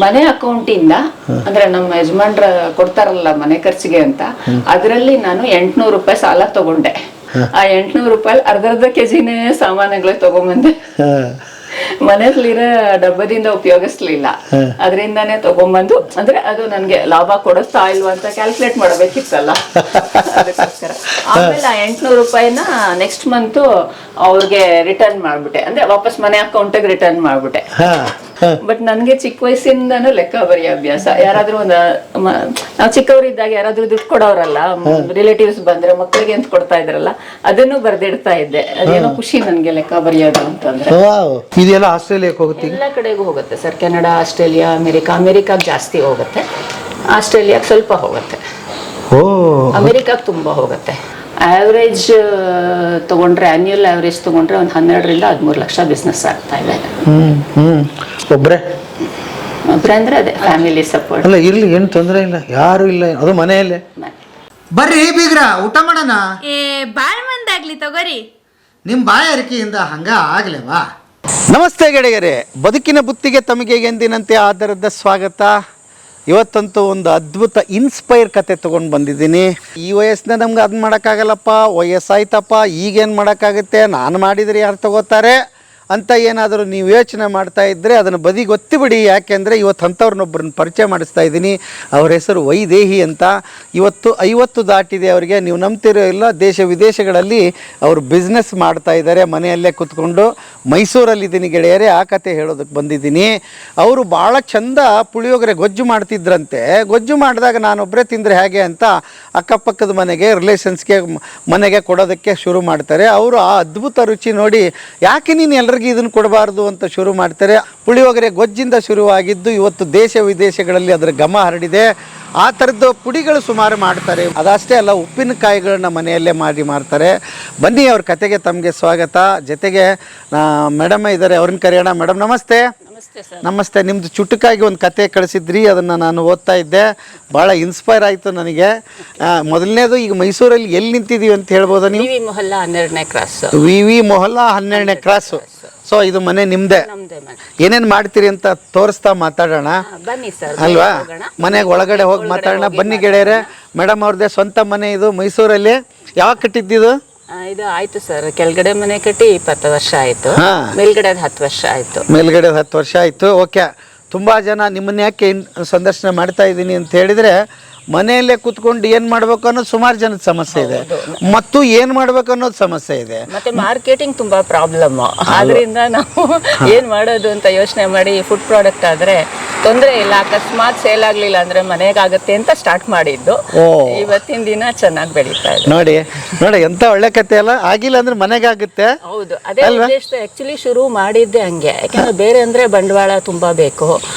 ಮನೆ ಅಕೌಂಟಿಂದ ಅಂದ್ರೆ ನಮ್ಮ ಯಜಮಾನ್ರ ಕೊಡ್ತಾರಲ್ಲ ಮನೆ ಖರ್ಚಿಗೆ ಅಂತ, ಅದರಲ್ಲಿ ನಾನು 800 ರೂಪಾಯಿ ಸಾಲ ತಗೊಂಡೆ. ಆ 800 ರೂಪಾಯಿ ಅರ್ಧ ಕೆಜಿನೇ ಸಾಮಾನುಗಳೇ ತಗೊಂಬಂದೆ. ಮನೆಯಲ್ಲಿರೋ ಡಬ್ಬದಿಂದ ಉಪಯೋಗಿಸ್ಲಿಲ್ಲ, ಅದರಿಂದಾನೇ ತಗೊಂಬಂದು, ಅಂದ್ರೆ ಅದು ನನ್ಗೆ ಲಾಭ ಕೊಡುತ್ತಾ ಇಲ್ವಾ ಅಂತ ಕ್ಯಾಲ್ಕುಲೇಟ್ ಮಾಡಬೇಕಿತ್ತಲ್ಲ, ಅದಕ್ಕೋಸ್ಕರ. ಆಮೇಲೆ ಆ 800 ರೂಪಾಯಿನ ನೆಕ್ಸ್ಟ್ ಮಂತ್ ಅವ್ರಿಗೆ ರಿಟರ್ನ್ ಮಾಡ್ಬಿಟ್ಟೆ, ಅಂದ್ರೆ ವಾಪಸ್ ಮನೆ ಅಕೌಂಟಿಗೆ ರಿಟರ್ನ್ ಮಾಡ್ಬಿಟ್ಟೆ. ಬಟ್ ನನ್ಗೆ ಚಿಕ್ಕ ವಯಸ್ಸಿಂದಾನು ಲೆಕ್ಕ ಬರೆಯೋ ಅಭ್ಯಾಸ. ಯಾರಾದ್ರೂ ನಾವು ಚಿಕ್ಕವರಿದ್ದಾಗ ಯಾರಾದ್ರೂ ದುಡ್ಡು ಕೊಡೋರಲ್ಲ, ರಿಲೇಟಿವ್ಸ್ ಬಂದ್ರೆ ಮಕ್ಕಳಿಗೆ ಅಂತ ಕೊಡ್ತಾ ಇದ್ರಲ್ಲ, ಅದನ್ನು ಬರ್ದಿಡ್ತಾ ಇದ್ದೆ. ಅದೇನೋ ಖುಷಿ ನನ್ಗೆ ಲೆಕ್ಕ ಬರೆಯೋದು ಅಂತಂದ್ರೆ. ಇದೆಲ್ಲ ಆಸ್ಟ್ರೇಲಿಯಾಕ್ಕೆ ಹೋಗುತ್ತೆ? ಎಲ್ಲ ಕಡೆಗೂ ಹೋಗುತ್ತೆ ಸರ್. ಕೆನಡಾ, ಆಸ್ಟ್ರೇಲಿಯಾ, ಅಮೆರಿಕಾಗ್ ಜಾಸ್ತಿ ಹೋಗುತ್ತೆ, ಆಸ್ಟ್ರೇಲಿಯಾಗೆ ಸ್ವಲ್ಪ ಹೋಗುತ್ತೆ, ಅಮೆರಿಕಾಗ್ ತುಂಬಾ ಹೋಗುತ್ತೆ. ಆವ್ರೇಜ್ ತಗೊಂಡ್ರೆ, ಆನ್ಯುಯಲ್ ಆವ್ರೇಜ್ ತಗೊಂಡ್ರೆ ಒಂದು 12 ರಿಂದ 13 ಲಕ್ಷ ಬಿಸ್ನೆಸ್ ಆಗ್ತಾ ಇದೆ. ಒಬ್ರೆ ಅಂದ್ರೆ ಅದೇ ಫ್ಯಾಮಿಲಿ ಸಪೋರ್ಟ್. ಅಲ್ಲ ಇರ್ಲಿ, ಏನು ತೊಂದರೆ ಇಲ್ಲ, ಯಾರು ಇಲ್ಲ, ಅದು ಮನೆಯಲ್ಲೇ. ಬರ್ರಿ ಬೀಗ್ರ, ಊಟ ಮಾಡೋಣ. ಬಾಳ್ ಮಂದಾಗ್ಲಿ ತಗೋರಿ. ನಿಮ್ಮ ಬಾಯಾರಿಕೆಯಿಂದ ಹಂಗ ಆಗ್ಲೇವಾ? ನಮಸ್ತೆ ಗೆಳೆಯರೇ, ಬದುಕಿನ ಬುತ್ತಿಗೆ ತಮಗೆ ಎಂದಿನಂತೆ ಆಧಾರದ ಸ್ವಾಗತ. ಇವತ್ತಂತೂ ಒಂದು ಅದ್ಭುತ ಇನ್ಸ್ಪೈರ್ ಕತೆ ತೊಗೊಂಡು ಬಂದಿದ್ದೀನಿ. ಈ ವಯಸ್ಸಿನ ನಮ್ಗೆ ಅದನ್ನ ಮಾಡೋಕ್ಕಾಗಲ್ಲಪ್ಪ, ವಯಸ್ಸಾಯ್ತಪ್ಪ, ಈಗೇನು ಮಾಡೋಕ್ಕಾಗುತ್ತೆ, ನಾನು ಮಾಡಿದರೆ ಯಾರು ತಗೋತಾರೆ ಅಂತ ಏನಾದರೂ ನೀವು ಯೋಚನೆ ಮಾಡ್ತಾ ಇದ್ದರೆ ಅದನ್ನು ಬದಿಗೆ ಒತ್ತಿಬಿಡಿ. ಯಾಕೆಂದರೆ ಇವತ್ತು ಅಂಥವ್ರನ್ನೊಬ್ಬರನ್ನ ಪರಿಚಯ ಮಾಡಿಸ್ತಾ ಇದ್ದೀನಿ. ಅವ್ರ ಹೆಸರು ವೈದೇಹಿ ಅಂತ. ಇವತ್ತು 50 ದಾಟಿದೆ ಅವರಿಗೆ. ನೀವು ನಂಬ್ತಿರೋ ಇಲ್ಲ, ದೇಶ ವಿದೇಶಗಳಲ್ಲಿ ಅವರು ಬಿಸ್ನೆಸ್ ಮಾಡ್ತಾ ಇದ್ದಾರೆ ಮನೆಯಲ್ಲೇ ಕೂತ್ಕೊಂಡು. ಮೈಸೂರಲ್ಲಿದ್ದೀನಿ ಗೆಳೆಯರೇ, ಆ ಕತೆ ಹೇಳೋದಕ್ಕೆ ಬಂದಿದ್ದೀನಿ. ಅವರು ಭಾಳ ಚಂದ ಪುಳಿಯೋಗರೆ ಗೊಜ್ಜು ಮಾಡ್ತಿದ್ರಂತೆ. ಗೊಜ್ಜು ಮಾಡಿದಾಗ ನಾನೊಬ್ಬರೇ ತಿಂದರೆ ಹೇಗೆ ಅಂತ ಅಕ್ಕಪಕ್ಕದ ಮನೆಗೆ, ರಿಲೇಷನ್ಸ್ಗೆ, ಮನೆಗೆ ಕೊಡೋದಕ್ಕೆ ಶುರು ಮಾಡ್ತಾರೆ. ಅವರು ಆ ಅದ್ಭುತ ರುಚಿ ನೋಡಿ, ಯಾಕೆ ನೀನು ಎಲ್ಲರಿಗೂ ಇದನ್ನು ಕೊಡಬಾರ್ದು ಅಂತ ಶುರು ಮಾಡ್ತಾರೆ. ಪುಳಿಯೋಗರೆ ಗೊಜ್ಜಿಂದ ಶುರುವಾಗಿದ್ದು ಇವತ್ತು ದೇಶ ವಿದೇಶಗಳಲ್ಲಿ ಅದರ ಘಮ ಹರಡಿದೆ. ಆ ಥರದ್ದು ಪುಡಿಗಳು ಸುಮಾರು ಮಾಡ್ತಾರೆ. ಅದಷ್ಟೇ ಅಲ್ಲ, ಉಪ್ಪಿನಕಾಯಿಗಳನ್ನ ಮನೆಯಲ್ಲೇ ಮಾಡ್ತಾರೆ. ಬನ್ನಿ, ಅವ್ರ ಕತೆಗೆ ತಮಗೆ ಸ್ವಾಗತ. ಜೊತೆಗೆ ಮೇಡಮ್ ಇದ್ದಾರೆ, ಅವ್ರನ್ನ ಕರೆಯೋಣ. ಮೇಡಮ್ ನಮಸ್ತೆ. ನಮಸ್ತೆ. ನಿಮ್ಮದು ಚುಟುಕಾಗಿ ಒಂದು ಕತೆ ಕಳಿಸಿದ್ರಿ, ಅದನ್ನು ನಾನು ಓದ್ತಾ ಇದ್ದೆ. ಭಾಳ ಇನ್ಸ್ಪೈರ್ ಆಯಿತು ನನಗೆ. ಮೊದಲನೇದು, ಈಗ ಮೈಸೂರಲ್ಲಿ ಎಲ್ಲಿ ನಿಂತಿದ್ದೀವಿ ಅಂತ ಹೇಳ್ಬೋದಾ ನೀವು? ವಿ ವಿ ಮೊಹಲ್ಲಾ 12ನೇ ಕ್ರಾಸ್. ವಿ ವಿ ಮೊಹಲ್ಲಾ 12ನೇ ಕ್ರಾಸು. ಸೊ ಇದು ಮನೆ ನಿಮ್ಮದೇ. ಏನೇನು ಮಾಡ್ತೀರಿ ಅಂತ ತೋರಿಸ್ತಾ ಮಾತಾಡೋಣ ಅಲ್ವಾ? ಮನೆಗೆ ಒಳಗಡೆ ಹೋಗಿ ಮಾತಾಡೋಣ. ಬನ್ನಿ ಗೆಳೆಯರೆ. ಮೇಡಮ್ ಅವ್ರದ್ದೇ ಸ್ವಂತ ಮನೆ ಇದು ಮೈಸೂರಲ್ಲಿ. ಯಾವಾಗ ಕಟ್ಟಿದ್ದಿದ್ದು? ಇದು ಆಯ್ತು ಸರ್, ಕೆಳಗಡೆ ಮನೆ ಕಟ್ಟಿ 20 ವರ್ಷ ಆಯ್ತು, ಮೇಲ್ಗಡೆ 10 ವರ್ಷ ಆಯ್ತು. ಮೇಲ್ಗಡೆ 10 ವರ್ಷ ಆಯ್ತು. ಓಕೆ. ತುಂಬಾ ಜನ ನಿಮ್ಮನ್ನ ಯಾಕೆ ಸಂದರ್ಶನ ಮಾಡ್ತಾ ಇದ್ದೀನಿ ಅಂತ ಹೇಳಿದ್ರೆ, ಮನೆಯಲ್ಲೇ ಕೂತ್ಕೊಂಡು ಏನ್ ಮಾಡ್ಬೇಕು ಅನ್ನೋದು ಸುಮಾರು ಜನದ ಸಮಸ್ಯೆ ಇದೆ, ಮತ್ತು ಏನ್ ಮಾಡ್ಬೇಕು ಅನ್ನೋದು ಸಮಸ್ಯೆ ಇದೆ, ಮತ್ತೆ ಮಾರ್ಕೆಟಿಂಗ್ ತುಂಬಾ ಪ್ರಾಬ್ಲಮ್. ಆದ್ರಿಂದ ನಾವು ಏನ್ ಮಾಡೋದು ಅಂತ ಯೋಚನೆ ಮಾಡಿ, ಫುಡ್ ಪ್ರಾಡಕ್ಟ್ ಆದ್ರೆ ತೊಂದರೆ ಇಲ್ಲ, ಅಕಸ್ಮಾತ್ ಸೇಲ್ ಆಗ್ಲಿಲ್ಲ ಅಂದ್ರೆ ಮನೆಗಾಗತ್ತೆ ಅಂತ ಸ್ಟಾರ್ಟ್ ಮಾಡಿದ್ದು. ಇವತ್ತಿನ ದಿನ ಚೆನ್ನಾಗಿ ಬೆಳೀತಾ ಇದೆ. ನೋಡಿ ಎಂತ ಒಳ್ಳೆ ಕತೆ ಅಲ್ಲ. ಆಗಿಲ್ಲ ಅಂದ್ರೆ ಮನೆಗಾಗುತ್ತೆ. ಹೌದು, ಅದೇ ಆಕ್ಚುಲಿ ಶುರು ಮಾಡಿದ್ದೆ ಹಂಗೆ. ಯಾಕಂದ್ರೆ ಬೇರೆ ಅಂದ್ರೆ ಬಂಡವಾಳ ತುಂಬಾ ಬೇಕು,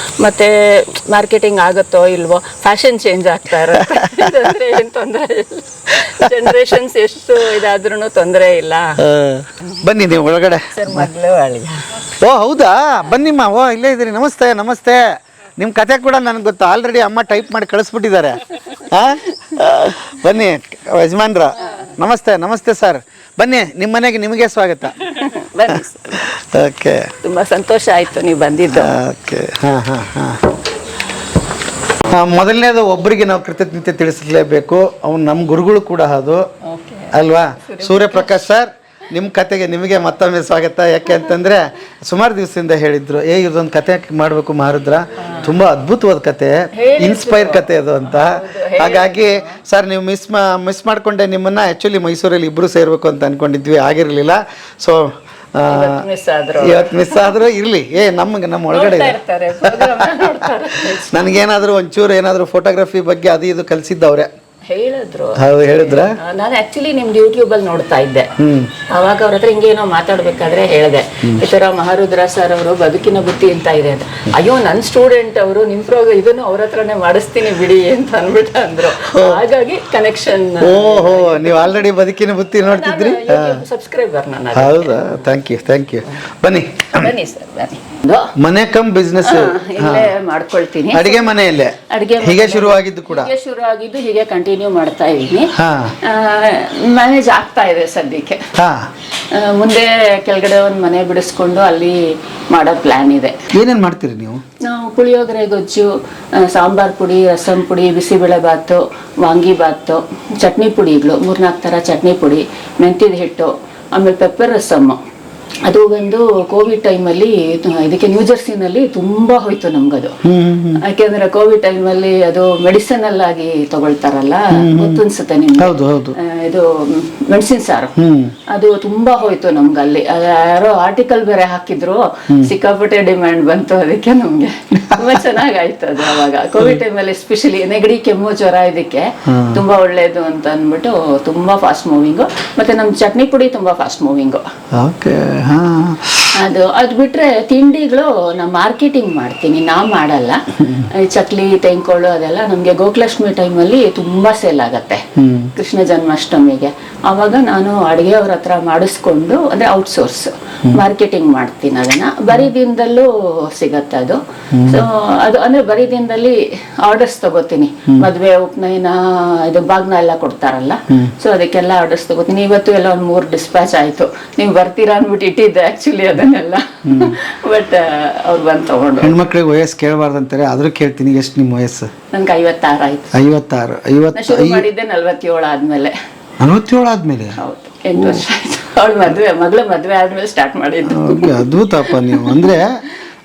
ಮತ್ತೆ ಮಾರ್ಕೆಟಿಂಗ್ ಆಗುತ್ತೋ ಇಲ್ವೋ, ಫ್ಯಾಷನ್ ಚೇಂಜ್ ಆಗ್ತಾ ಇರುತ್ತೆ, ಏನ್ ತೊಂದರೆ ಇಲ್ಲ. ಜನರೇಷನ್ಸ್ ಎಷ್ಟು ಇದಾದ್ರೂ ತೊಂದರೆ ಇಲ್ಲ. ಬನ್ನಿ ನೀವು ಒಳಗಡೆ. ಮೊದಲು ಅಳಿಯ. ಓ ಹೌದಾ, ಬನ್ನಿಮ್ಮ. ಓ ಇಲ್ಲೇ ಇದ್ದೀರಿ. ನಮಸ್ತೆ. ನಮಸ್ತೆ. ನಿಮ್ಮ ಕತೆ ಕೂಡ ನನಗೆ ಗೊತ್ತು, ಆಲ್ರೆಡಿ ಅಮ್ಮ ಟೈಪ್ ಮಾಡಿ ಕಳಿಸ್ಬಿಟ್ಟಿದ್ದಾರೆ. ಬನ್ನಿ ಯಜಮಾನ್ರ. ನಮಸ್ತೆ. ನಮಸ್ತೆ ಸರ್. ಬನ್ನಿ, ನಿಮ್ಮ ಮನೆಗೆ ನಿಮಗೆ ಸ್ವಾಗತ. ಬನ್ನಿ. ಓಕೆ, ತುಂಬಾ ಸಂತೋಷ ಆಯ್ತು ನೀವು ಬಂದಿದ್ದು. ಓಕೆ. ಮೊದಲನೇದು, ಒಬ್ಬರಿಗೆ ನಾವು ಕೃತಜ್ಞತೆ ತಿಳಿಸಲೇಬೇಕು. ಅವ್ನು ನಮ್ಮ ಗುರುಗಳು ಕೂಡ ಅದು ಅಲ್ವಾ? ಸೂರ್ಯಪ್ರಕಾಶ್ ಸರ್, ನಿಮ್ಮ ಕತೆಗೆ ನಿಮಗೆ ಮತ್ತೊಮ್ಮೆ ಸ್ವಾಗತ. ಯಾಕೆ ಅಂತಂದರೆ ಸುಮಾರು ದಿವಸದಿಂದ ಹೇಳಿದ್ರು, ಇದೊಂದು ಕತೆ ಮಾಡಬೇಕು ಮಾರುದ್ರ, ತುಂಬ ಅದ್ಭುತವಾದ ಕತೆ, ಇನ್ಸ್ಪೈರ್ ಕತೆ ಅದು ಅಂತ. ಹಾಗಾಗಿ ಸರ್, ನೀವು ಮಿಸ್ ಮಾಡಿಕೊಂಡೆ ನಿಮ್ಮನ್ನು. ಆ್ಯಕ್ಚುಲಿ ಮೈಸೂರಲ್ಲಿ ಇಬ್ಬರು ಸೇರಬೇಕು ಅಂತ ಅಂದ್ಕೊಂಡಿದ್ವಿ, ಆಗಿರಲಿಲ್ಲ. ಸೊ ಇವತ್ತು ಮಿಸ್ ಆದರೂ ಇರಲಿ. ನಮ್ಮ ಒಳಗಡೆ ನನಗೇನಾದರೂ ಒಂಚೂರು ಏನಾದರೂ ಫೋಟೋಗ್ರಫಿ ಬಗ್ಗೆ ಅದು ಇದು ಕಲಿಸಿದ್ದವ್ರೆ ಹೇಳಿದ್ರು. ಹೇಳಿದ್ರ? ನಾನು ಆಕ್ಚುಲಿ ನಿಮ್ದು ಯೂಟ್ಯೂಬ್ ಅಲ್ಲಿ ನೋಡ್ತಾ ಇದ್ದೆ. ಅವಾಗ ಅವ್ರ ಹತ್ರ ಹಿಂಗೇನೋ ಮಾತಾಡ್ಬೇಕಾದ್ರೆ ಹೇಳಿದೆ, ಈ ತರ ಮಹಾರುದ್ರ ಸರ್ ಅವರು ಬದುಕಿನ ಬುತ್ತಿ ಅಂತ ಇದೆ ಅಂತ. ಅಯ್ಯೋ, ನನ್ನ ಸ್ಟೂಡೆಂಟ್ ಅವರು, ನಿಮ್ ಇದನ್ನು ಅವ್ರ ಹತ್ರನೇ ಮಾಡಿಸ್ತೀನಿ ಬಿಡಿ ಅಂತ ಅನ್ಬಿಟ್ಟು ಅಂದ್ರು. ಹಾಗಾಗಿ ಕನೆಕ್ಷನ್. ಓಹೋ, ನೀವು ಆಲ್ರೆಡಿ ಬದುಕಿನ ಬುತ್ತಿ ನೋಡ್ತಿದ್ರಿ? ಸಬ್ಸ್ಕ್ರೈಬರ್ ನಾನು. ಹೌದಾ? Thank you. ಬನ್ನಿ ಬನ್ನಿ ಸರ್, ಬನ್ನಿ. ಮನೆ ಕಮ್ ಬಿಸ್ನೆಸ್ ಇಲ್ಲೇ ಮಾಡ್ಕೊಳ್ತೀನಿ. ಅಡಿಗೆ ಮನೆಯಲ್ಲೇ ಅಡಿಗೆ ಹೀಗೆ ಶುರುವಾಗಿದ್ದು ಕೂಡ ಹೀಗೆ ಶುರು ಆಗಿದ್ದು ಹೀಗೆ ಕಂಟಿನ್ಯೂ ಮಾಡ್ತಾ ಇದ್ದೀನಿ. ಹಾ ಮ್ಯಾನೇಜ್ ಆಗ್ತಾ ಇದೆ ಸದ್ಯಕ್ಕೆ. ಹಾ ಮುಂದೆ ಕೆಳಗಡೆ ಒಂದು ಮನೆ ಬಿಡಿಸ್ಕೊಂಡು ಅಲ್ಲಿ ಮಾಡೋ ಪ್ಲಾನ್ ಇದೆ. ಏನೇನ್ ಮಾಡ್ತೀರಿ ನೀವು? ನಾವು ಪುಳಿಯೋಗರೆ ಗೊಜ್ಜು, ಸಾಂಬಾರ್ ಪುಡಿ, ರಸಂ ಪುಡಿ, ಬಿಸಿಬೇಳೆ ಬಾತು, ವಾಂಗಿ ಬಾತು, ಚಟ್ನಿ ಪುಡಿಗಳು 3-4 ಥರ ಚಟ್ನಿ ಪುಡಿ, ಮೆಂತ್ಯದ ಹಿಟ್ಟು, ಆಮೇಲೆ ಪೆಪ್ಪರ್ ರಸಮ್ಮು. ಅದು ಒಂದು ಕೋವಿಡ್ ಟೈಮಲ್ಲಿ ಇದಕ್ಕೆ ನ್ಯೂಜರ್ಸಿನಲ್ಲಿ ತುಂಬಾ ಹೋಯ್ತು ನಮ್ಗದು. ಯಾಕೆಂದ್ರೆ ಕೋವಿಡ್ ಟೈಮಲ್ಲಿ ಅದು ಮೆಡಿಸಿನಲ್ ಆಗಿ ತಗೊಳ್ತಾರಲ್ಲ, ಗೊತ್ತನ್ಸುತ್ತೆ ನಿಮ್ಗೆ. ಹೌದು ಹೌದು. ಇದು ಮೆಣಸಿನ ಸಾರು ಅದು ತುಂಬಾ ಹೋಯ್ತು ನಮ್ಗಲ್ಲಿ. ಯಾರೋ ಆರ್ಟಿಕಲ್ ಬೇರೆ ಹಾಕಿದ್ರು, ಸಿಕ್ಕಾಪಟ್ಟೆ ಡಿಮ್ಯಾಂಡ್ ಬಂತು ಅದಕ್ಕೆ. ನಮ್ಗೆ ತುಂಬಾ ಚೆನ್ನಾಗಾಯ್ತು ಅದು. ಅವಾಗ ಕೋವಿಡ್ ಟೈಮಲ್ಲಿ ಎಸ್ಪೆಷಲಿ ನೆಗಡಿ, ಕೆಮ್ಮು, ಜ್ವರ ಇದಕ್ಕೆ ತುಂಬಾ ಒಳ್ಳೇದು ಅಂತ ಅಂದ್ಬಿಟ್ಟು ತುಂಬಾ ಫಾಸ್ಟ್ ಮೂವಿಂಗು. ಮತ್ತೆ ನಮ್ ಚಟ್ನಿ ಪುಡಿ ತುಂಬಾ ಫಾಸ್ಟ್ ಮೂವಿಂಗು. ಅದು ಬಿಟ್ರೆ ತಿಂಡಿಗಳು ನಾ ಮಾರ್ಕೆಟಿಂಗ್ ಮಾಡ್ತೀನಿ, ನಾ ಮಾಡಲ್ಲ. ಚಕ್ಲಿ, ತೆಂಕೋಳು ಅದೆಲ್ಲ ನಮ್ಗೆ ಗೋಕುಲಾಷ್ಟಮಿ ಟೈಮಲ್ಲಿ ತುಂಬಾ ಸೇಲ್ ಆಗತ್ತೆ, ಕೃಷ್ಣ ಜನ್ಮಾಷ್ಟಮಿಗೆ. ಅವಾಗ ನಾನು ಅಡುಗೆಯವ್ರ ಹತ್ರ ಮಾಡಿಸ್ಕೊಂಡು, ಅಂದ್ರೆ ಔಟ್ಸೋರ್ಸ್ ಮಾರ್ಕೆಟಿಂಗ್ ಮಾಡ್ತೀನಿ. ಅದನ್ನ ಬರೀ ದಿನದಲ್ಲೂ ಸಿಗತ್ತೆ ಅದು. ಸೊ ಅದು ಅಂದ್ರೆ ಬರೀ ದಿನದಲ್ಲಿ ಆರ್ಡರ್ಸ್ ತಗೋತೀನಿ. ಮದ್ವೆ, ಉಪನಯನ, ಇದು ಬಾಗ್ನ ಎಲ್ಲ ಕೊಡ್ತಾರಲ್ಲ, ಸೊ ಅದಕ್ಕೆಲ್ಲ ಆರ್ಡರ್ಸ್ ತಗೋತೀನಿ. ಇವತ್ತು ಎಲ್ಲ ಒಂದು 3 ಡಿಸ್ಪ್ಯಾಚ್ ಆಯ್ತು. ನೀವು ಬರ್ತೀರಾ ಅಂದ್ಬಿಟ್ಟು ಇಟ್ಟಿದ್ದೆ ಆಕ್ಚುಲಿ ಅದನ್ನೆಲ್ಲ, ಬಟ್ ಅವ್ರು ಬಂದು ತಗೊಂಡು. ಹೆಣ್ಮಕ್ಳಿಗೆ ವಯಸ್ಸು ಕೇಳಬಾರ್ದಂತಾರೆ, ಆದ್ರೂ ಕೇಳ್ತೀನಿ. ಎಷ್ಟು ನಿಮ್ಮ ವಯಸ್ಸು? ನನ್ಗೆ 56 ಆಯ್ತು. 56 ಶುರು ಮಾಡಿದ್ದೆ 47 ಆದ್ಮೇಲೆ. 47 ಆದ್ಮೇಲೆ? ಹೌದು, 8 ವರ್ಷ ಆಯ್ತು. ಅವಳು ಮಗಳ ಮದ್ವೆ ಆದ್ಮೇಲೆ ಸ್ಟಾರ್ಟ್ ಮಾಡಿದ್ದು. ಅದ್ಭುತಪ್ಪ ನೀವು. ಅಂದ್ರೆ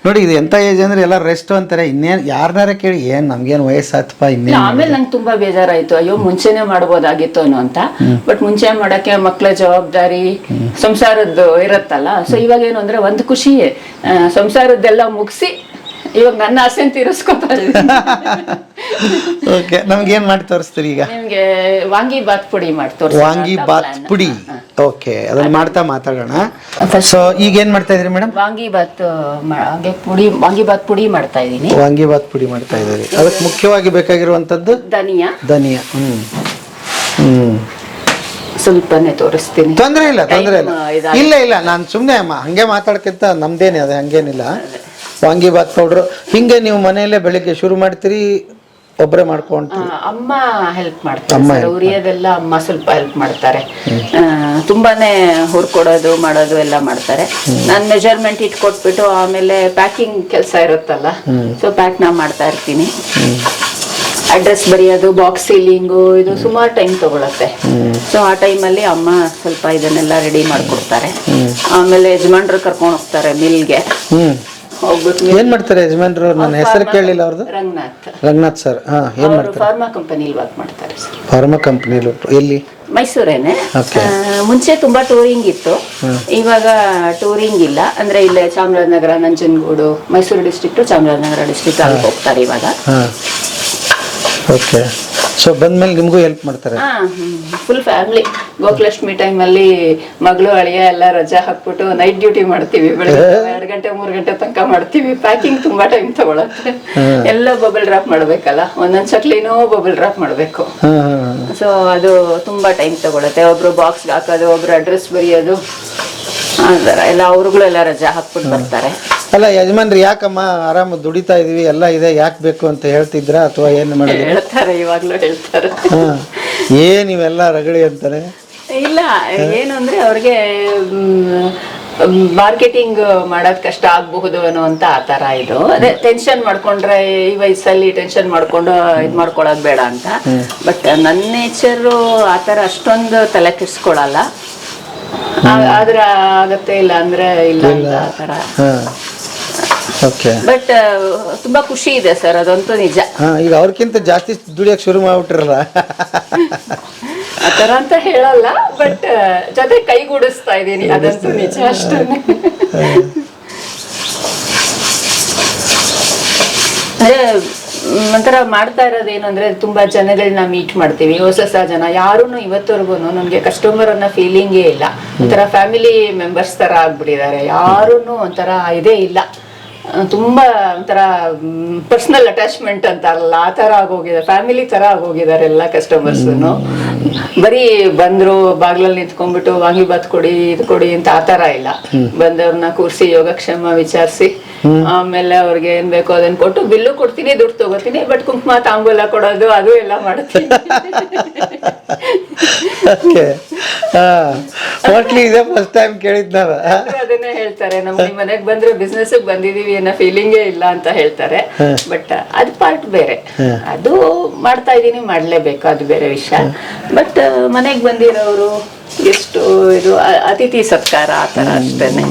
ನೋಡಿ, ಇದು ಎಂತ ಏಜ್ ಅಂದ್ರೆ ಎಲ್ಲ ರೆಸ್ಟ್ ಅಂತಾರೆ. ಇನ್ನೇನ್ ಯಾರನ್ನಾರ ಕೇಳಿ ಏನ್ ನಮ್ಗೇನ್ ವಯಸ್ಸಾತಪ್ಪ ಇನ್ನೇನ್. ಆಮೇಲೆ ನಂಗೆ ತುಂಬಾ ಬೇಜಾರಾಯ್ತು, ಅಯ್ಯೋ ಮುಂಚೆನೆ ಮಾಡ್ಬೋದಾಗಿತ್ತು ಅನ್ನೋ ಅಂತ. ಬಟ್ ಮುಂಚೆ ಮಾಡಕ್ಕೆ ಮಕ್ಳ ಜವಾಬ್ದಾರಿ, ಸಂಸಾರದ್ದು ಇರತ್ತಲ್ಲ. ಸೊ ಇವಾಗ ಏನು ಅಂದ್ರೆ ಒಂದು ಖುಷಿ, ಸಂಸಾರದ್ದೆಲ್ಲ ಮುಗಿಸಿ ಇವಾಗ ನನ್ನ ಆಸೆ ತೀರಿಸ್ಕೊತಾ ಇದ್ದೀನಿ. ಓಕೆ, ನಮ್ಗೆ ಏನ್ ಮಾಡಿ ತೋರಿಸ್ತೀರಿ ಈಗ? ನಿಮ್ಗೆ ವಾಂಗಿ ಬಾತ್ ಪುಡಿ ಮಾಡಿ ತೋರಿಸ್ತೀನಿ. ವಾಂಗಿ ಬಾತ್ ಪುಡಿ, ಓಕೆ, ಅದನ್ನ ಮಾಡ್ತಾ ಮಾತಾಡೋಣ. ಸೊ ಈಗ ಏನ್ ಮಾಡ್ತಾ ಇದ್ರಿ ಮೇಡಮ್? ವಾಂಗಿ ಬಾತ್ ಪುಡಿ ಮಾಡ್ತಾ ಇದ್ದೀನಿ. ವಾಂಗಿ ಬಾತ್ ಪುಡಿ ಮಾಡ್ತಾ ಇದ್ದೀರಿ. ಅದಕ್ಕೆ ಮುಖ್ಯವಾಗಿ ಬೇಕಾಗಿರುವಂತದ್ದು ಧನಿಯಾ. ಸ್ವಲ್ಪನೇ ತೋರಿಸ್ತೀನಿ. ತೊಂದ್ರೆ ಇಲ್ಲ ಇಲ್ಲ, ನಾನು ಸುಮ್ನೆ ಹಂಗೆ ಮಾತಾಡ್ಕಿಂತ ನಮ್ದೇನೆ ಅದು, ಹಂಗೇನಿಲ್ಲ. ವಾಂಗಿ ಬಾತ್ ಪೌಡ್ರು ಹಿಂಗೆ ನೀವು ಮನೆಯಲ್ಲೇ ಬೆಳಿಗ್ಗೆ ಶುರು ಮಾಡ್ತೀರಿ, ಒಬ್ಬರೇ ಮಾಡ್ಕೊಂಡ್ರಿ? ಅಮ್ಮ ಹೆಲ್ಪ್ ಮಾಡ್ತಾರೆ, ಉರಿಯೋದೆಲ್ಲ ಅಮ್ಮ ಸ್ವಲ್ಪ ಹೆಲ್ಪ್ ಮಾಡ್ತಾರೆ. ತುಂಬಾನೇ ಹುರ್ಕೊಡೋದು ಮಾಡೋದು ಎಲ್ಲ ಮಾಡ್ತಾರೆ. ನಾನು ಮೆಜರ್ಮೆಂಟ್ ಇಟ್ಕೊಟ್ಬಿಟ್ಟು ಆಮೇಲೆ ಪ್ಯಾಕಿಂಗ್ ಕೆಲಸ ಇರುತ್ತಲ್ಲ, ಸೊ ಪ್ಯಾಕ್ ನಾ ಮಾಡ್ತಾ ಇರ್ತೀನಿ. ಅಡ್ರೆಸ್ ಬರೆಯೋದು, ಬಾಕ್ಸ್ ಸೀಲಿಂಗು, ಇದು ಸುಮಾರು ಟೈಮ್ ತಗೊಳತ್ತೆ. ಸೊ ಆ ಟೈಮಲ್ಲಿ ಅಮ್ಮ ಸ್ವಲ್ಪ ಇದನ್ನೆಲ್ಲ ರೆಡಿ ಮಾಡ್ಕೊಡ್ತಾರೆ. ಆಮೇಲೆ ಯಜಮಾನ್ರು ಕರ್ಕೊಂಡು ಹೋಗ್ತಾರೆ ಮಿಲ್ಗೆ. ಏನ್ ಮಾಡ್ತಾರೆ ಯಜಮಾನ್ರು? ನನ್ನ ಹೆಸರು ಕೇಳಿಲ್ಲ ಅವ್ರದ್ದು. ರಂಗನಾಥ್ ಸರ್. ಏನ್ ಮಾಡ್ತಾರೆ? ಫಾರ್ಮಾ ಕಂಪನಿಲಿ ವರ್ಕ್ ಮಾಡ್ತಾರೆ ಸರ್. ಫಾರ್ಮಾ ಕಂಪನಿಲಿ ಎಲ್ಲಿ? ಮೈಸೂರೇನೆ. ಮುಂಚೆ ತುಂಬಾ ಟೂರಿಂಗ್ ಇತ್ತು, ಇವಾಗ ಟೂರಿಂಗ್ ಇಲ್ಲ. ಅಂದ್ರೆ ಇಲ್ಲೇ ಚಾಮರಾಜನಗರ, ನಂಜನಗೂಡು, ಮೈಸೂರು ಡಿಸ್ಟ್ರಿಕ್ಟ್, ಚಾಮರಾಜನಗರ ಡಿಸ್ಟ್ರಿಕ್ಟ್ ಅಲ್ಲಿ ಹೋಗ್ತಾರೆ ಇವಾಗ. ಓಕೆ. ಸೊ ಬಂದ್ಮೇಲೆ ನಿಮಗೂ ಹೆಲ್ಪ್ ಮಾಡ್ತಾರೆ? Full family. ಗೋಕುಲಾಷ್ಟಮಿ ಟೈಮಲ್ಲಿ ಮಗಳು, ಅಳಿಯ ಎಲ್ಲ ರಜಾ ಹಾಕ್ಬಿಟ್ಟು ನೈಟ್ ಡ್ಯೂಟಿ ಮಾಡ್ತೀವಿ. ಬೆಳಗ್ಗೆ 2 ಗಂಟೆ 3 ಗಂಟೆ ತನಕ ಮಾಡ್ತೀವಿ. ಪ್ಯಾಕಿಂಗ್ ತುಂಬಾ ಟೈಮ್ ತಗೊಳತ್ತೆ. ಎಲ್ಲ ಬಬಲ್ ಡ್ರಾಪ್ ಮಾಡ್ಬೇಕಲ್ಲ, ಒಂದೊಂದ್ ಚಕ್ಲಿನೂ ಬಬಲ್ ಡ್ರಾಪ್ ಮಾಡ್ಬೇಕು. ಸೊ ಅದು ತುಂಬಾ ಟೈಮ್ ತಗೊಳತ್ತೆ. ಒಬ್ರು ಬಾಕ್ಸ್ ಹಾಕೋದು, ಒಬ್ರು ಅಡ್ರೆಸ್ ಬರೆಯೋದು, ಆ ಥರ ಎಲ್ಲ. ಅವ್ರುಗಳೆಲ್ಲ ರಜಾ ಹಾಕ್ಬಿಟ್ಟು ಬರ್ತಾರೆ. ಅಲ್ಲ ಯಜಮಾನ್ರಿ, ಯಾಕಮ್ಮ ಆರಾಮ ದುಡಿತಾ ಇದೀವಿ ಎಲ್ಲ ಇದೆ, ಯಾಕೆ ಬೇಕು ಅಂತ ಹೇಳ್ತಿದ್ರ ಅಥವಾ ಏನ್ ಮಾಡಿದ್ರು? ಹೇಳ್ತಾರೆ, ಇವಾಗ್ಲೂ ಹೇಳ್ತಾರೆ. ಇವೆಲ್ಲ ರಗಳಿ ಅಂತಾರೆ. ಇಲ್ಲ, ಏನು ಅಂದ್ರೆ ಅವ್ರಿಗೆ ಮಾರ್ಕೆಟಿಂಗ್ ಮಾಡೋದ್ ಕಷ್ಟ ಆಗಬಹುದು ಅನ್ನೋ ಅಂತ ಆ ತರ. ಇದು ಅದೇ ಟೆನ್ಷನ್ ಮಾಡ್ಕೊಂಡ್ರೆ, ಈ ವಯಸ್ಸಲ್ಲಿ ಟೆನ್ಷನ್ ಮಾಡ್ಕೊಂಡು ಇದ್ ಮಾಡ್ಕೊಳೋದ್ ಬೇಡ ಅಂತ. ಬಟ್ ನನ್ನ ನೇಚರು ಆ ತರ ಅಷ್ಟೊಂದು ತಲೆ ಕೆಡ್ಸ್ಕೊಳಲ್ಲ. ಆದ್ರೆ ಆಗತ್ತೆ, ಇಲ್ಲ ಅಂದ್ರೆ ಇಲ್ಲ ಅಂತ ಆ ತರ. ಬಟ್ ತುಂಬಾ ಖುಷಿ ಇದೆ ಸರ್, ಅದಂತೂ ನಿಜ. ಈಗ ಅವ್ರಕ್ಕಿಂತ ಜಾಸ್ತಿ ದುಡಿಯಕ್ ಶುರು ಮಾಡ್ಬಿಟ್ರಲ್ಲ, ಆತರ ಅಂತ ಹೇಳಲ್ಲ. ಬಟ್ ಜೊತೆ ಕೈಗೂಡಿಸ್ತಾ ಇದೀನಿ, ಅದಂತೂ ನಿಜ ಅಷ್ಟೇ. ಅಂದ್ರೆ ಒಂಥರ ಮಾಡ್ತಾ ಇರೋದೇನು ಅಂದ್ರೆ, ತುಂಬಾ ಜನಗಳನ್ನ ಮೀಟ್ ಮಾಡ್ತೀವಿ, ಹೊಸ ಜನ. ಯಾರೂನು ಇವತ್ತವರೆಗೂ ನನ್ಗೆ ಕಸ್ಟಮರ್ ಅನ್ನೋ ಫೀಲಿಂಗೇ ಇಲ್ಲ. ಒಂಥರ ಫ್ಯಾಮಿಲಿ ಮೆಂಬರ್ಸ್ ತರ ಆಗ್ಬಿಟ್ಟಿದ್ದಾರೆ. ಯಾರೂನು ಒಂಥರ ಇದೇ ಇಲ್ಲ. ತುಂಬಾ ಒಂಥರ ಪರ್ಸನಲ್ ಅಟ್ಯಾಚ್ಮೆಂಟ್ ಅಂತಾರಲ್ಲ ಆ ತರ ಆಗೋಗಿದೆ, ಫ್ಯಾಮಿಲಿ ತರ ಆಗೋಗಿದ್ದಾರೆ ಎಲ್ಲ ಕಸ್ಟಮರ್ಸ್ನು. ಬರೀ ಬಂದ್ರು ಬಾಗ್ಲಲ್ಲಿ ನಿಂತ್ಕೊಂಡ್ಬಿಟ್ಟು ವಾಂಗಿಬಾತ್ ಕೊಡಿ ಇದು ಕೊಡಿ ಅಂತ ಆ ತರ ಇಲ್ಲ. ಬಂದವ್ರನ್ನ ಕೂರಿಸಿ ಯೋಗಕ್ಷೇಮ ವಿಚಾರಿಸಿ ಆಮೇಲೆ ಅವ್ರಿಗೆ ಏನ್ ಬೇಕೋ ಅದನ್ನ ಕೊಟ್ಟು ಬಿಲ್ಲು ಕೊಡ್ತೀನಿ, ದುಡ್ಡು ತಗೋತೀನಿ. ಬಟ್ ಕುಂಕುಮ ತಾಂಬೂಲ ಕೊಡೋದು ಅದು ಎಲ್ಲ ಮಾಡ್ತೀನಿ. ಇದೇ ಫಸ್ಟ್ ಟೈಮ್ ಕೇಳಿದ್ ನಾವ. ಅದನ್ನೇ ಹೇಳ್ತಾರೆ, ನಮ್ ಮನೆಗ್ ಬಂದ್ರೆ ಬಿಸ್ನೆಸ್ ಬಂದಿದೀವಿ ಅನ್ನೋ ಫೀಲಿಂಗೇ ಇಲ್ಲ ಅಂತ ಹೇಳ್ತಾರೆ. ಬಟ್ ಅದ್ ಪಾರ್ಟ್ ಬೇರೆ, ಅದು ಮಾಡ್ತಾ ಇದೀನಿ, ಮಾಡ್ಲೇಬೇಕು, ಅದು ಬೇರೆ ವಿಷಯ. ಬಟ್ ಮನೆಗ್ ಬಂದಿರೋರು ಎಷ್ಟು ಇದು ಅತಿಥಿ ಸತ್ಕಾರ ಆ ತರ ಅಷ್ಟೇನೆ.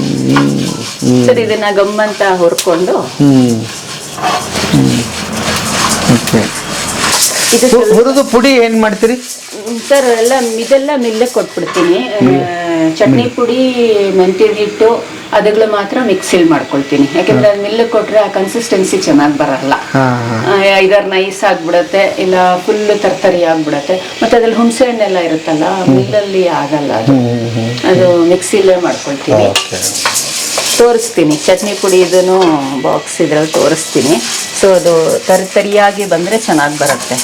ಸರಿ, ಇದನ್ನ ಗಮ್ಮಂತ ಹುರ್ಕೊಂಡು ಹುರಿದು ಪುಡಿ ಏನ್ ಮಾಡ್ತೀರಿ ಸರ್? ಇದೆಲ್ಲ ಮಿಲ್ಲೆ ಕೊಟ್ಬಿಡ್ತೀನಿ. ಚಟ್ನಿ ಪುಡಿ, ಮೆಂತ್ಯ ಹಿಟ್ಟು ಅದೆಲ್ಲ ಮಾತ್ರ ಮಿಕ್ಸಿಲ್ ಮಾಡ್ಕೊಳ್ತೀನಿ. ಯಾಕಂದ್ರೆ ಅದು ಮಿಲ್ಲೆ ಕೊಟ್ರೆ ಆ ಕನ್ಸಿಸ್ಟೆನ್ಸಿ ಚೆನ್ನಾಗಿ ಬರಲ್ಲ. ಇದರ ನೈಸ್ ಆಗ್ಬಿಡತ್ತೆ, ಇಲ್ಲ ಫುಲ್ ತರ್ತರಿ ಆಗ್ಬಿಡತ್ತೆ. ಮತ್ತೆ ಅದ್ರಲ್ಲಿ ಹುಣಸೆ ಹಣ್ಣೆಲ್ಲ ಇರುತ್ತಲ್ಲ, ಮಿಲ್ಲಲ್ಲಿ ಆಗಲ್ಲ ಅದು ಮಿಕ್ಸಿಲೇ ಮಾಡ್ಕೊಳ್ತೀನಿ. ತೋರಿಸ್ತೀನಿ ಚಟ್ನಿ ಪುಡಿ, ಇದನ್ನು ಬಾಕ್ಸ್ ಇದ್ರಲ್ಲಿ ತೋರಿಸ್ತೀನಿ. ಸೊ ಅದು ತರಿಯಾಗಿ ಬಂದರೆ ಚೆನ್ನಾಗಿ ಬರುತ್ತೆ.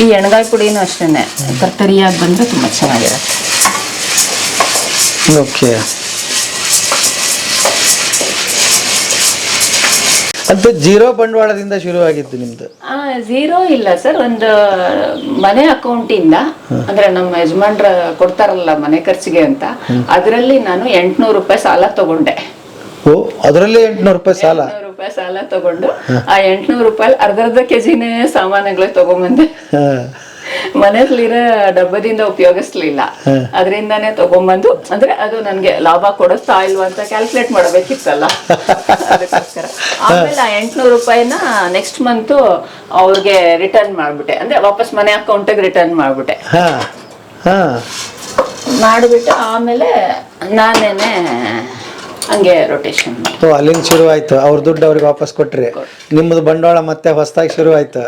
ಈ ಎಣ್ಗಾಯಿ ಪುಡಿನೂ ಅಷ್ಟೇ ತರಿಯಾಗಿ ಬಂದರೆ ತುಂಬ ಚೆನ್ನಾಗಿರುತ್ತೆ. ಓಕೆ, ಅಂತ ಜೀರೋ ಬಂಡವಾಳದಿಂದ ಶುರುವಾಗಿದ್ದು ನಿಮ್ದು? ಝೀರೋ ಇಲ್ಲ ಸರ್, ಒಂದು ಮನೆ ಅಕೌಂಟಿಂದ, ಅಂದ್ರೆ ನಮ್ಮ ಯಜಮಾನ್ರ ಕೊಡ್ತಾರಲ್ಲ ಮನೆ ಖರ್ಚಿಗೆ ಅಂತ, ಅದರಲ್ಲಿ ನಾನು 800 ರೂಪಾಯಿ ಸಾಲ ತಗೊಂಡೆ. ಓ, ಅದರಲ್ಲಿ 800 ರೂಪಾಯಿ ಸಾಲ? 800 ರೂಪಾಯಿ ಸಾಲ ತಗೊಂಡು ಆ 800 ರೂಪಾಯಿ ಅರ್ಧ ಕೆಜಿನೇ ಸಾಮಾನುಗಳೇ ತಗೊಂಬಂದೆ. ಮನೆಯಲ್ಲಿರೋ ಡಬ್ಬದಿಂದ ಉಪಯೋಗಿಸ್ಲಿಲ್ಲ, ಅದರಿಂದಾನೇ ತಗೊಂಬಂದು. ಅಂದ್ರೆ ಅದು ನನ್ಗೆ ಲಾಭ ಕೊಡುತ್ತಾ ಇಲ್ವಾ ಅಂತ ಕ್ಯಾಲ್ಕುಲೇಟ್ ಮಾಡಬೇಕಿತ್ತಲ್ಲ, ಅದಕ್ಕೋಸ್ಕರ. ಆಮೇಲೆ ಆ 800 ರೂಪಾಯಿನ ನೆಕ್ಸ್ಟ್ ಮಂತ್ ಅವ್ರಿಗೆ ರಿಟರ್ನ್ ಮಾಡ್ಬಿಟ್ಟೆ, ಅಂದ್ರೆ ವಾಪಸ್ ಮನೆ ಅಕೌಂಟಿಗೆ ರಿಟರ್ನ್ ಮಾಡ್ಬಿಟ್ಟೆ. ಮಾಡಿಬಿಟ್ಟು ಆಮೇಲೆ ನಾನೇನೆ ಹಂಗೆ ರೊಟೇಷನ್. ಅಲ್ಲಿಂದ ಶುರು ಆಯ್ತು, ಅವ್ರ ದುಡ್ಡು ಅವ್ರಿಗೆ ವಾಪಸ್ ಕೊಟ್ರಿ, ನಿಮ್ಮದು ಬಂಡವಾಳ ಮತ್ತೆ ಹೊಸದಾಗಿ ಶುರು ಆಯ್ತು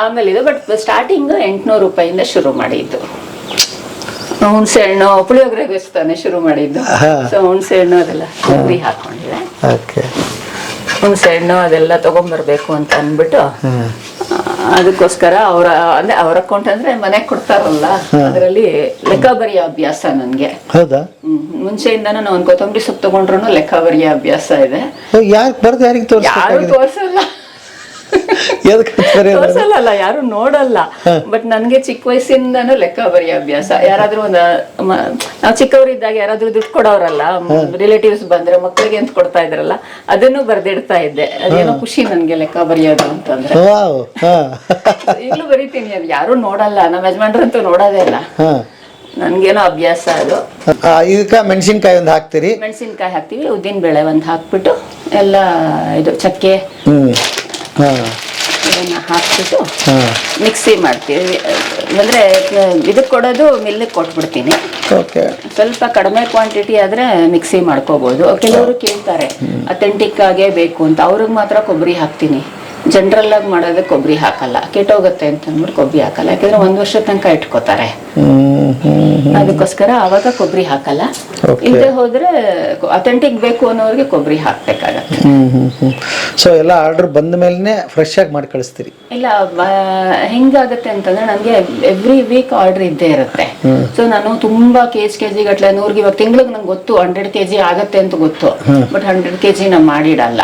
ಆಮೇಲೆ ಇದು. ಬಟ್ ಸ್ಟಾರ್ಟಿಂಗ್ 800 ರೂಪಾಯಿಂದ ಶುರು ಮಾಡಿದ್ದು. ಹುಣಸೆ ಹಣ್ಣು ಪುಳಿಯೋಗರೆಗೆ ತಾನೆ ಶುರು ಮಾಡಿದ್ದು. ಸೊ ಹುಣಸೆ ಹಣ್ಣು ಅದೆಲ್ಲ ಕೊಬ್ಬರಿ ಹಾಕೊಂಡಿದೆ. ಹುಣಸೆ ಹಣ್ಣು ಅದೆಲ್ಲ ತಗೊಂಡ್ಬರ್ಬೇಕು ಅಂತ ಅಂದ್ಬಿಟ್ಟು ಅದಕ್ಕೋಸ್ಕರ ಅವ್ರ ಅಕೌಂಟ್ ಅಂದ್ರೆ ಮನೆಗೆ ಕೊಡ್ತಾರಲ್ಲ, ಅದರಲ್ಲಿ ಲೆಕ್ಕ ಬರೆಯೋ ಅಭ್ಯಾಸ ನನ್ಗೆ. ಹೌದಾ? ಮುಂಚೆಯಿಂದಾನು ನಾವು ಒಂದು ಕೊತ್ತಂಬರಿ ಸೊಪ್ಪು ತಗೊಂಡ್ರು ಲೆಕ್ಕ ಬರೆಯೋ ಅಭ್ಯಾಸ ಇದೆ. ಯಾರಿಗೆ ತೋರ್ಸಲ್ಲ, ತೋರ್ಸಲ್ಲ, ಯಾರು ನೋಡಲ್ಲ. ಬಟ್ ನನ್ಗೆ ಚಿಕ್ಕ ವಯಸ್ಸಿಂದಾನು ಲೆಕ್ಕ ಬರೆಯೋ ಅಭ್ಯಾಸ. ಯಾರಾದ್ರೂ ನಾವು ಚಿಕ್ಕವರಿದ್ದಾಗ ಯಾರಾದ್ರೂ ದುಡ್ಡು ಕೊಡೋರಲ್ಲ, ರಿಲೇಟಿವ್ಸ್ ಬಂದ್ರೆ ಮಕ್ಕಳಿಗೆ ಅಂತ ಕೊಡ್ತಾ ಇದ್ರಲ್ಲ, ಅದನ್ನು ಬರ್ದಿಡ್ತಾ ಇದ್ದೆ. ಅದೇನೋ ಖುಷಿ ನನ್ಗೆ ಲೆಕ್ಕ ಬರೆಯೋದು ಅಂತಂದ್ರೆ. ಈಗಲೂ ಬರೀತೀನಿ, ಅದು ಯಾರು ನೋಡಲ್ಲ, ನಮ್ಮ ಯಜಮಾನ್ರಂತೂ ನೋಡೋದೇ ಇಲ್ಲ. ನನ್ಗೇನೋ ಅಭ್ಯಾಸ ಅದು. ಇದಕ್ಕ ಮೆಣಸಿನ್ಕಾಯಿ ಒಂದು ಹಾಕ್ತೀರಿ? ಮೆಣಸಿನ್ಕಾಯಿ ಹಾಕ್ತಿವಿ, ಉದ್ದಿನ ಬೇಳೆ ಒಂದು ಹಾಕ್ಬಿಟ್ಟು ಎಲ್ಲ ಇದು ಚಕ್ಕೆ ಇದನ್ನ ಹಾಕ್ಬಿಟ್ಟು ಮಿಕ್ಸಿ ಮಾಡ್ತೀವಿ. ಅಂದ್ರೆ ಇದಕ್ಕೆ ಕೊಡೋದು ಮಿಲ್ಲಿಗೆ ಕೊಟ್ಬಿಡ್ತೀನಿ. ಸ್ವಲ್ಪ ಕಡಿಮೆ ಕ್ವಾಂಟಿಟಿ ಆದ್ರೆ ಮಿಕ್ಸಿ ಮಾಡ್ಕೋಬಹುದು. ಕೆಲವರು ಕೇಳ್ತಾರೆ ಅಥೆಂಟಿಕ್ ಆಗೇ ಬೇಕು ಅಂತ, ಅವ್ರಿಗೆ ಮಾತ್ರ ಕೊಬ್ಬರಿ ಹಾಕ್ತೀನಿ. ಜನರಲ್ ಆಗಿ ಮಾಡೋದಕ್ಕೆ ಕೊಬ್ಬರಿ ಹಾಕಲ್ಲ, ಕೆಟ್ಟೋಗುತ್ತೆ ಅಂತ ಅಂದ್ಬಿಟ್ಟು ಕೊಬ್ಬರಿ ಹಾಕಲ್ಲ. ಯಾಕಂದ್ರೆ 1 ವರ್ಷ ತನಕ ಇಟ್ಕೋತಾರೆ, ಅದಕ್ಕೋಸ್ಕರ ಅವಾಗ ಕೊಬ್ಬರಿ ಹಾಕಲ್ಲ. ಇಲ್ಲದೆ ಹೋದ್ರೆ ಅಥೆಂಟಿಕ್ ಬೇಕು ಅನ್ನೋರಿಗೆ ಕೊಬ್ಬರಿ ಹಾಕ್ಬೇಕಾಗತ್ತೆ. ಸೊ ಎಲ್ಲ ಆರ್ಡರ್ ಬಂದ ಮೇಲೆ ಫ್ರೆಶ್ ಆಗಿ ಮಾಡಿ ಕಳಿಸ್ತೀರಿ? ಇಲ್ಲ, ಹೆಂಗಾಗತ್ತೆ ಅಂತಂದ್ರೆ ನನಗೆ ಎವ್ರಿ ವೀಕ್ ಆರ್ಡರ್ ಇದ್ದೇ ಇರುತ್ತೆ. ಸೊ ನಾನು ತುಂಬಾ ಕೆಜಿ ಗಟ್ಲೆ 100 ಇವಾಗ ತಿಂಗಳಿಗೆ ನಂಗೆ ಗೊತ್ತು 100 kg ಆಗತ್ತೆ ಅಂತ ಗೊತ್ತು. ಬಟ್ 100 kg ನಾ ಮಾಡಿಡಲ್ಲ.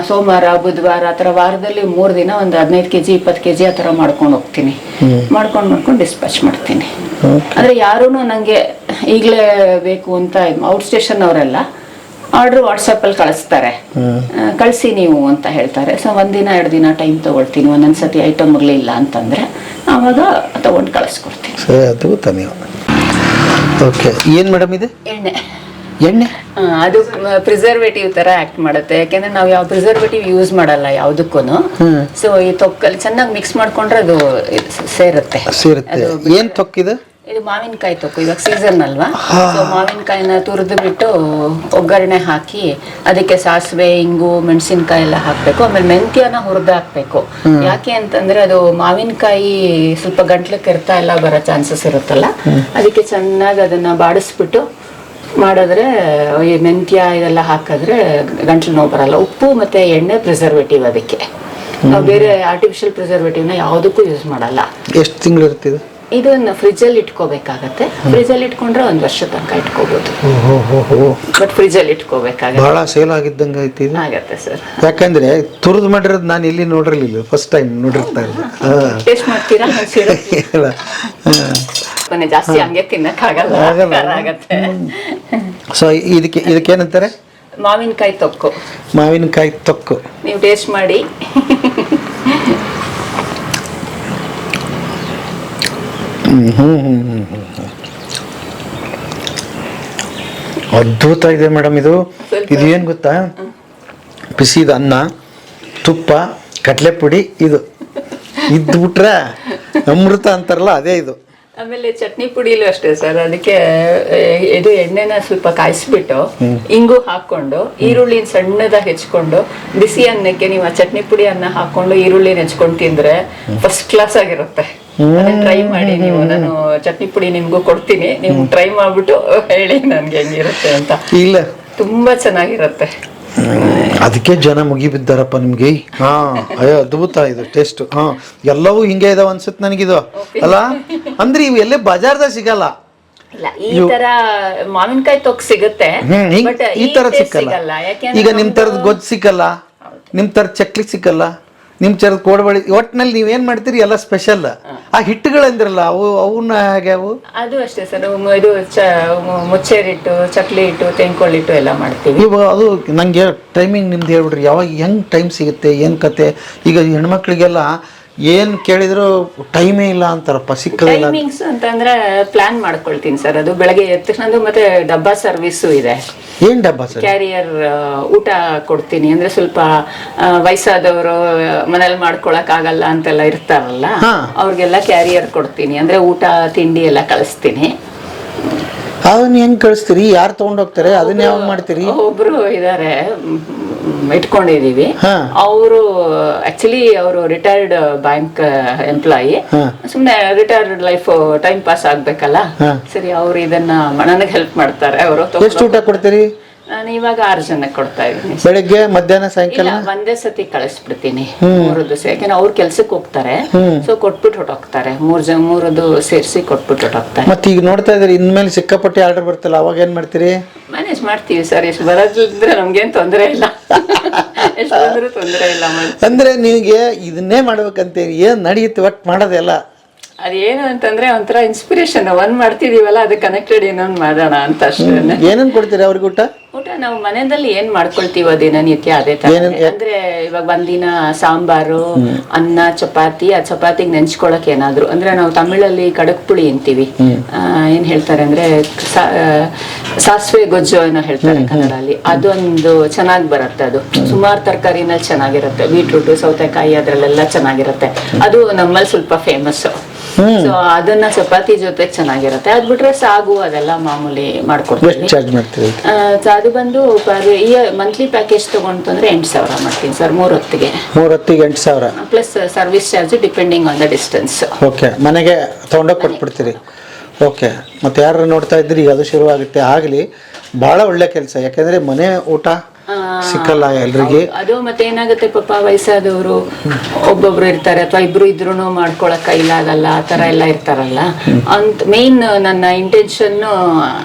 ಸೋಮವಾರ ಬುಧವಾರ ಆ ಥರ ವಾರದಲ್ಲಿ 3 ದಿನ ಒಂದು 15 kg 20 kg ಆ ಥರ ಮಾಡ್ಕೊಂಡು ಹೋಗ್ತೀನಿ. ಮಾಡ್ಕೊಂಡು ಡಿಸ್ಪ್ಯಾಚ್ ಮಾಡ್ತೀನಿ. ಅಂದರೆ ಯಾರೂ ನನಗೆ ಈಗಲೇ ಬೇಕು ಅಂತ ಔಟ್ ಸ್ಟೇಷನ್ ಅವರೆಲ್ಲ ಆರ್ಡ್ರ್ ವಾಟ್ಸಪ್ಪಲ್ಲಿ ಕಳಿಸ್ತಾರೆ, ಕಳಿಸಿ ನೀವು ಅಂತ ಹೇಳ್ತಾರೆ. ಸೊ 1 ದಿನ 2 ದಿನ ಟೈಮ್ ತೊಗೊಳ್ತೀನಿ. ಒಂದೊಂದ್ಸತಿ ಐಟಮ್ ಇರಲಿಲ್ಲ ಅಂತಂದರೆ ಆವಾಗ ತೊಗೊಂಡು ಕಳಿಸ್ಕೊಡ್ತೀನಿ. ಓಕೆ, ಏನು ಮೇಡಮ್ ಇದೆ? ಎಣ್ಣೆ. ಅದು ಪ್ರಿಸರ್ವೇಟಿವ್ ತರ ಆಕ್ಟ್ ಮಾಡುತ್ತೆ. ಯಾಕೆಂದ್ರೆ ನಾವು ಯಾವ ಪ್ರಿಸರ್ವೇಟಿವ್ ಯೂಸ್ ಮಾಡಲ್ಲ ಯಾವುದಕ್ಕೂ. ಸೊ ಈ ತೊಕ್ಕಲ್ಲಿ ಚೆನ್ನಾಗಿ ಮಿಕ್ಸ್ ಮಾಡ್ಕೊಂಡ್ರೆ ಅದು ಸೇರುತ್ತೆ. ಏನ್ ತೊಕ್ಕಿದೆ? ಇದು ಮಾವಿನಕಾಯಿ ತೊಕ್ಕು. ಇವಾಗ ಸೀಸನ್ ಅಲ್ವಾ, ಸೊ ಮಾವಿನಕಾಯಿನ ತುರಿದು ಬಿಟ್ಟು ಒಗ್ಗರಣೆ ಹಾಕಿ ಅದಕ್ಕೆ ಸಾಸಿವೆ, ಇಂಗು, ಮೆಣಸಿನ್ಕಾಯಿ ಎಲ್ಲ ಹಾಕ್ಬೇಕು. ಆಮೇಲೆ ಮೆಂತ್ಯನ ಹುರಿದು ಹಾಕ್ಬೇಕು. ಯಾಕೆ ಅಂತಂದ್ರೆ ಅದು ಮಾವಿನಕಾಯಿ ಸ್ವಲ್ಪ ಗಂಟ್ಲು ಕೆರೆತ ಎಲ್ಲ ಬರೋ ಚಾನ್ಸಸ್ ಇರುತ್ತಲ್ಲ, ಅದಕ್ಕೆ ಚೆನ್ನಾಗಿ ಅದನ್ನ ಬಾಡಿಸ್ಬಿಟ್ಟು ಮಾಡಿದ್ರೆ ಈ ಮೆಂತ್ಯ ಇದೆಲ್ಲ ಹಾಕಿದ್ರೆ ಗಂಟ್ಲು ನೋವು ಬರಲ್ಲ. ಉಪ್ಪು ಮತ್ತೆ ಎಣ್ಣೆ ಪ್ರಿಸರ್ವೇಟಿವ್ ಅದಕ್ಕೆ. ನಾವು ಬೇರೆ ಆರ್ಟಿಫಿಷಿಯಲ್ ಪ್ರಿಸರ್ವೇಟಿವ್ನ ಯಾವುದಕ್ಕೂ ಯೂಸ್ ಮಾಡಲ್ಲ. ಎಷ್ಟು ತಿಂಗಳು ಇರ್ತಿದೆ ಇದನ್ನ ಫ್ರಿಜ್ಜಲ್ಲಿ ಇಟ್ಕೋಬೇಕಾಗತ್ತೆ. ಫ್ರಿಜ್ಜಲ್ಲಿ ಇಟ್ಕೊಂಡ್ರೆ 1 ವರ್ಷ ತನಕ ಇಟ್ಕೋಬಹುದು. ಬಟ್ ಫ್ರಿಜ್ಜಲ್ಲಿ ಇಟ್ಕೋಬೇಕಾಗತ್ತೆ. ಬಹಳ ಸೇಲ್ ಆಗಿದ್ದಂಗೆ ಐತಿ ಆಗತ್ತೆ ಸರ್. ಯಾಕಂದ್ರೆ ತುರಿದು ಮಾಡಿರೋದು ನಾನು ಇಲ್ಲಿ ನೋಡಿರ್ಲಿಲ್ಲ, ಫಸ್ಟ್ ಟೈಮ್ ನೋಡಿರ್ತಾ ಇದ್ದೆ. ಟೇಸ್ಟ್ ಮಾಡ್ತೀರಾ? ಜಾಸ್ತಿ ಹಂಗೆ ತಿನ್ನಕ್ಕಾಗಲ್ಲ, ಆಗತ್ತೆ. ಸೊ ಇದಕ್ಕೇನಂತಾರೆ? ಮಾವಿನಕಾಯಿ ತೊಕ್ಕು. ಮಾವಿನಕಾಯಿ ತೊಕ್ಕು ನೀವು ಟೇಸ್ಟ್ ಮಾಡಿ. ಅದ್ಭುತ ಇದೆ ಮೇಡಮ್. ಇದು ಏನ್ ಗೊತ್ತಾ, ಬಿಸಿದ ಅನ್ನ, ತುಪ್ಪ, ಕಡಲೆ ಪುಡಿ, ಇದು ಇದ್ದು ಬಿಟ್ರೆ ಅಮೃತ ಅಂತಾರಲ್ಲ ಅದೇ ಇದು. ಆಮೇಲೆ ಚಟ್ನಿ ಪುಡಿಲೂ ಅಷ್ಟೇ ಸರ್. ಅದಕ್ಕೆ ಇದು ಎಣ್ಣೆನ ಸ್ವಲ್ಪ ಕಾಯಿಸ್ಬಿಟ್ಟು ಇಂಗು ಹಾಕೊಂಡು ಈರುಳ್ಳಿನ ಸಣ್ಣದಾಗಿ ಹೆಚ್ಕೊಂಡು ಬಿಸಿ ಅನ್ನಕ್ಕೆ ನೀವು ಆ ಚಟ್ನಿ ಪುಡಿ ಅನ್ನ ಹಾಕೊಂಡು ಈರುಳ್ಳಿನ ಹೆಚ್ಕೊಂಡು ತಿಂದ್ರೆ ಫಸ್ಟ್ ಕ್ಲಾಸ್ ಆಗಿರುತ್ತೆ. ಟ್ರೈ ಮಾಡಿ ನೀವು. ನಾನು ಚಟ್ನಿ ಪುಡಿ ನಿಮ್ಗೂ ಕೊಡ್ತೀನಿ, ನೀವು ಟ್ರೈ ಮಾಡ್ಬಿಟ್ಟು ಹೇಳಿ ನನ್ಗೆ ಹೆಂಗಿರುತ್ತೆ ಅಂತ. ಇಲ್ಲ, ತುಂಬಾ ಚೆನ್ನಾಗಿರುತ್ತೆ. ಅದಕ್ಕೆ ಜನ ಮುಗಿಬಿದ್ದಾರಪ್ಪ ನಿಮ್ಗೆ. ಹಾ, ಅಯ್ಯೋ ಅದ್ಭುತ ಇದು ಟೇಸ್ಟ್. ಹಾ, ಎಲ್ಲವೂ ಹಿಂಗೆ ಇದಾವ ಅನ್ಸುತ್ತೆ ನನಗಿದು ಅಲ್ಲ. ಅಂದ್ರೆ ಇವು ಎಲ್ಲೇ ಬಜಾರ್ದಾಗ ಸಿಗಲ್ಲ. ಇಲ್ಲ, ಈ ತರ ಮಾವಿನಕಾಯಿ ತೊಕ್ ಸಿಗುತ್ತೆ, ಬಟ್ ಈ ತರ ಸಿಕ್ಕಲ್ಲ. ಈಗ ನಿಮ್ ತರದ ಗೊಜ್ಜು ಸಿಕ್ಕಲ್ಲ, ನಿಮ್ ತರದ ಚಕ್ಲಿ ಸಿಕ್ಕಲ್ಲ, ನಿಮ್ ತರದ ಕೋಡ್ಬಳಿ. ಒಟ್ಟಿನಲ್ಲಿ ನೀವೇನ್ ಮಾಡ್ತೀರಿ ಎಲ್ಲ ಸ್ಪೆಷಲ್. ಆ ಹಿಟ್ಟುಗಳಂದ್ರಲ್ಲ ಅವನ್ನ ಹೇಗೆ ಅವು? ಅದು ಅಷ್ಟೇ ಸರ್. ಇದು ಮುಚ್ಚೇರಿಟ್ಟು, ಚಕ್ಲಿ ಹಿಟ್ಟು, ತೆಂಕೊಳ್ಳಿ ಹಿಟ್ಟು ಎಲ್ಲ ಮಾಡ್ತೀವಿ. ಇವಾಗ ಅದು ನಂಗೆ ಟೈಮಿಂಗ್ ನಿಮ್ದು ಹೇಳ್ಬಿಡ್ರಿ, ಯಾವಾಗ ಹೆಂಗ್ ಟೈಮ್ ಸಿಗುತ್ತೆ, ಏನ್ ಕತೆ? ಈಗ ಹೆಣ್ಮಕ್ಳಿಗೆಲ್ಲ ಏನ್ ಕೇಳಿದ್ರು ಟೈಮೇ ಇಲ್ಲ ಅಂತಾರಪ್ಪ, ಸಿಕ್ಕಲ್ಲ. ಟೈಮಿಂಗ್ಸ್ ಅಂತಂದ್ರೆ ಪ್ಲಾನ್ ಮಾಡ್ಕೊಳ್ತೀನಿ ಸರ್. ಅದು ಬೆಳಗ್ಗೆ ಎದ್ದ ತಕ್ಷಣ ಮತ್ತೆ ಡಬ್ಬಾ ಸರ್ವಿಸು ಇದೆ. ಏನ್ ಡಬ್ಬಾ ಸರ್? ಕ್ಯಾರಿಯರ್ ಊಟ ಕೊಡ್ತೀನಿ. ಅಂದ್ರೆ ಸ್ವಲ್ಪ ವಯಸ್ಸಾದವರು ಮನೇಲಿ ಮಾಡ್ಕೊಳಕ್ ಆಗಲ್ಲ ಅಂತೆಲ್ಲ ಇರ್ತಾರಲ್ಲ, ಅವ್ರಿಗೆಲ್ಲ ಕ್ಯಾರಿಯರ್ ಕೊಡ್ತೀನಿ. ಅಂದ್ರೆ ಊಟ ತಿಂಡಿ ಎಲ್ಲ ಕಳಿಸ್ತೀನಿ. ಅದನ್ನ ಹೆಂಗ್ ಕಳಿಸ್ತೀರಿ? ಯಾರು ತಗೊಂಡೋಗ್ತಾರೆ? ಅದನ್ನ ಯಾವಾಗ ಮಾಡ್ತೀರಿ? ಒಬ್ರು ಇದಾರೆ, ಇಟ್ಕೊಂಡಿದೀವಿ. ಅವರು ಆಕ್ಚುಲಿ ಅವರು ರಿಟೈರ್ಡ್ ಬ್ಯಾಂಕ್ ಎಂಪ್ಲಾಯಿ. ಸುಮ್ನೆ ರಿಟೈರ್ಡ್ ಲೈಫ್ ಟೈಮ್ ಪಾಸ್ ಆಗ್ಬೇಕಲ್ಲ, ಸರಿ ಅವ್ರು ಇದನ್ನ ನನಗೆ ಹೆಲ್ಪ್ ಮಾಡ್ತಾರೆ. ಅವರು ಎಷ್ಟು ಊಟ ಕೊಡ್ತೀರಿ? ನಾನು ಇವಾಗ 6 ಜನಕ್ಕೆ ಕೊಡ್ತಾ ಇದ್ದೀನಿ. ಬೆಳಗ್ಗೆ, ಮಧ್ಯಾಹ್ನ, ಸಾಯಂಕಾಲ ಒಂದೇ ಸತಿ ಕಳಿಸ್ಬಿಡ್ತೀನಿ 3 ದಿವಸ. ಯಾಕೆಂದ್ರೆ ಅವ್ರು ಕೆಲ್ಸಕ್ಕೆ ಹೋಗ್ತಾರೆ, ಸೊ ಕೊಟ್ಬಿಟ್ಟು ಹೊಟ್ಟೋಗ್ತಾರೆ. 3 ಸೇರಿಸಿ ಕೊಟ್ಬಿಟ್ಟು ಹೊಟ್ಟೋಗ್ತಾರೆ. ಮತ್ತೆ ಈಗ ನೋಡ್ತಾ ಇದ್ರಿ, ಇನ್ಮೇಲೆ ಸಿಕ್ಕಾಪಟ್ಟೆ ಆರ್ಡರ್ ಬರ್ತಲ್ಲ, ಅವಾಗ ಏನ್ ಮಾಡ್ತೀರಿ? ಮ್ಯಾನೇಜ್ ಮಾಡ್ತೀವಿ ಸರ್. ಎಷ್ಟು ಬರೋದಿದ್ರೆ ನಮ್ಗೇನ್ ತೊಂದರೆ ಇಲ್ಲ, ಎಷ್ಟು ಬಂದ್ರೂ ತೊಂದರೆ ಇಲ್ಲ. ಅಂದ್ರೆ ನಿಮಗೆ ಇದನ್ನೇ ಮಾಡ್ಬೇಕಂತೀರಿ, ಏನ್ ನಡೆಯುತ್ತೆ ಒಟ್ಟು ಮಾಡೋದೆಲ್ಲ. ಅದೇನು ಅಂತಂದ್ರೆ ಒಂಥರ ಇನ್ಸ್ಪಿರೇಷನ್. ಒಂದ್ ಮಾಡ್ತಿದೀವಲ್ಲ, ಅದು ಕನೆಕ್ಟೆಡ್ ಇನ್ನೊಂದ್ ಮಾಡೋಣ ಅಂತ ಅಷ್ಟೇ. ಏನೇನ್ ಕೊಡ್ತೀರಿ ಅವ್ರಿಗೆ ಊಟ? ಊಟ ನಾವು ಮನೆಯಲ್ಲಿ ಏನ್ ಮಾಡ್ಕೊಳ್ತೀವೋ ದಿನನಿತ್ಯ ಅದೇ ತರ. ಅಂದ್ರೆ ಇವಾಗ ಒಂದಿನ ಸಾಂಬಾರು, ಅನ್ನ, ಚಪಾತಿ. ಆ ಚಪಾತಿಗೆ ನೆಂಚ್ಕೊಳಕ್ ಏನಾದ್ರು, ಅಂದ್ರೆ ನಾವು ತಮಿಳಲ್ಲಿ ಕಡಕ್ ಪುಳಿ ಅಂತೀವಿ. ಏನ್ ಹೇಳ್ತಾರೆ ಅಂದ್ರೆ ಸಾಸಿವೆ ಗೊಜ್ಜು ಏನೋ ಹೇಳ್ತಾರೆ ಕನ್ನಡಲ್ಲಿ. ಅದೊಂದು ಚೆನ್ನಾಗಿ ಬರುತ್ತೆ. ಅದು ಸುಮಾರು ತರಕಾರಿನಲ್ಲಿ ಚೆನ್ನಾಗಿರುತ್ತೆ. ಬೀಟ್ರೂಟ್, ಸೌತೆಕಾಯಿ ಅದ್ರಲ್ಲೆಲ್ಲ ಚೆನ್ನಾಗಿರುತ್ತೆ. ಅದು ನಮ್ಮಲ್ಲಿ ಸ್ವಲ್ಪ ಫೇಮಸ್. ಸೊ ಅದನ್ನ ಚಪಾತಿ ಜೊತೆ ಚೆನ್ನಾಗಿರುತ್ತೆ. ಅದ್ ಬಿಟ್ರೆ ಸಾಗು ಅದೆಲ್ಲ ಮಾಮೂಲಿ ಮಾಡ್ಕೊಡ್ತೀವಿ. ಅದು ಬಂದು ಮಂತ್ಲಿ ಪ್ಯಾಕೇಜ್ ತಗೊಂಡ್ತಂದ್ರೆ 8,000 ಮಾಡ್ತೀನಿ ಸರ್. 3 ಹೊತ್ತಿಗೆ 8,000 plus service charge depending on the distance. Okay, ಮನೆಗೆ ತಗೊಂಡೋಗಿ ಕೊಟ್ಬಿಡ್ತೀರಿ. ಓಕೆ, ಮತ್ತೆ ಯಾರು ನೋಡ್ತಾ ಇದ್ರಿ, ಈಗ ಅದು ಶುರುವಾಗುತ್ತೆ. ಆಗಲಿ, ಬಹಳ ಒಳ್ಳೆ ಕೆಲಸ. ಯಾಕಂದ್ರೆ ಮನೆ ಊಟ ಸಿಕ್ಕಲ್ಲ ಎಲ್ರಿಗೆ. ಅದು ಮತ್ತೆ ಏನಾಗುತ್ತೆ, ಪಾಪ ವಯಸ್ಸಾದವರು ಒಬ್ಬೊಬ್ರು ಇರ್ತಾರೆ, ಅಥವಾ ಇಬ್ರು ಇದ್ರೂ ಮಾಡ್ಕೊಳಕ್ ಕೈಲಾಗಲ್ಲ, ಆ ತರ ಎಲ್ಲ ಇರ್ತಾರಲ್ಲ. ಅಂತ ಮೇನ್ ನನ್ನ ಇಂಟೆನ್ಷನ್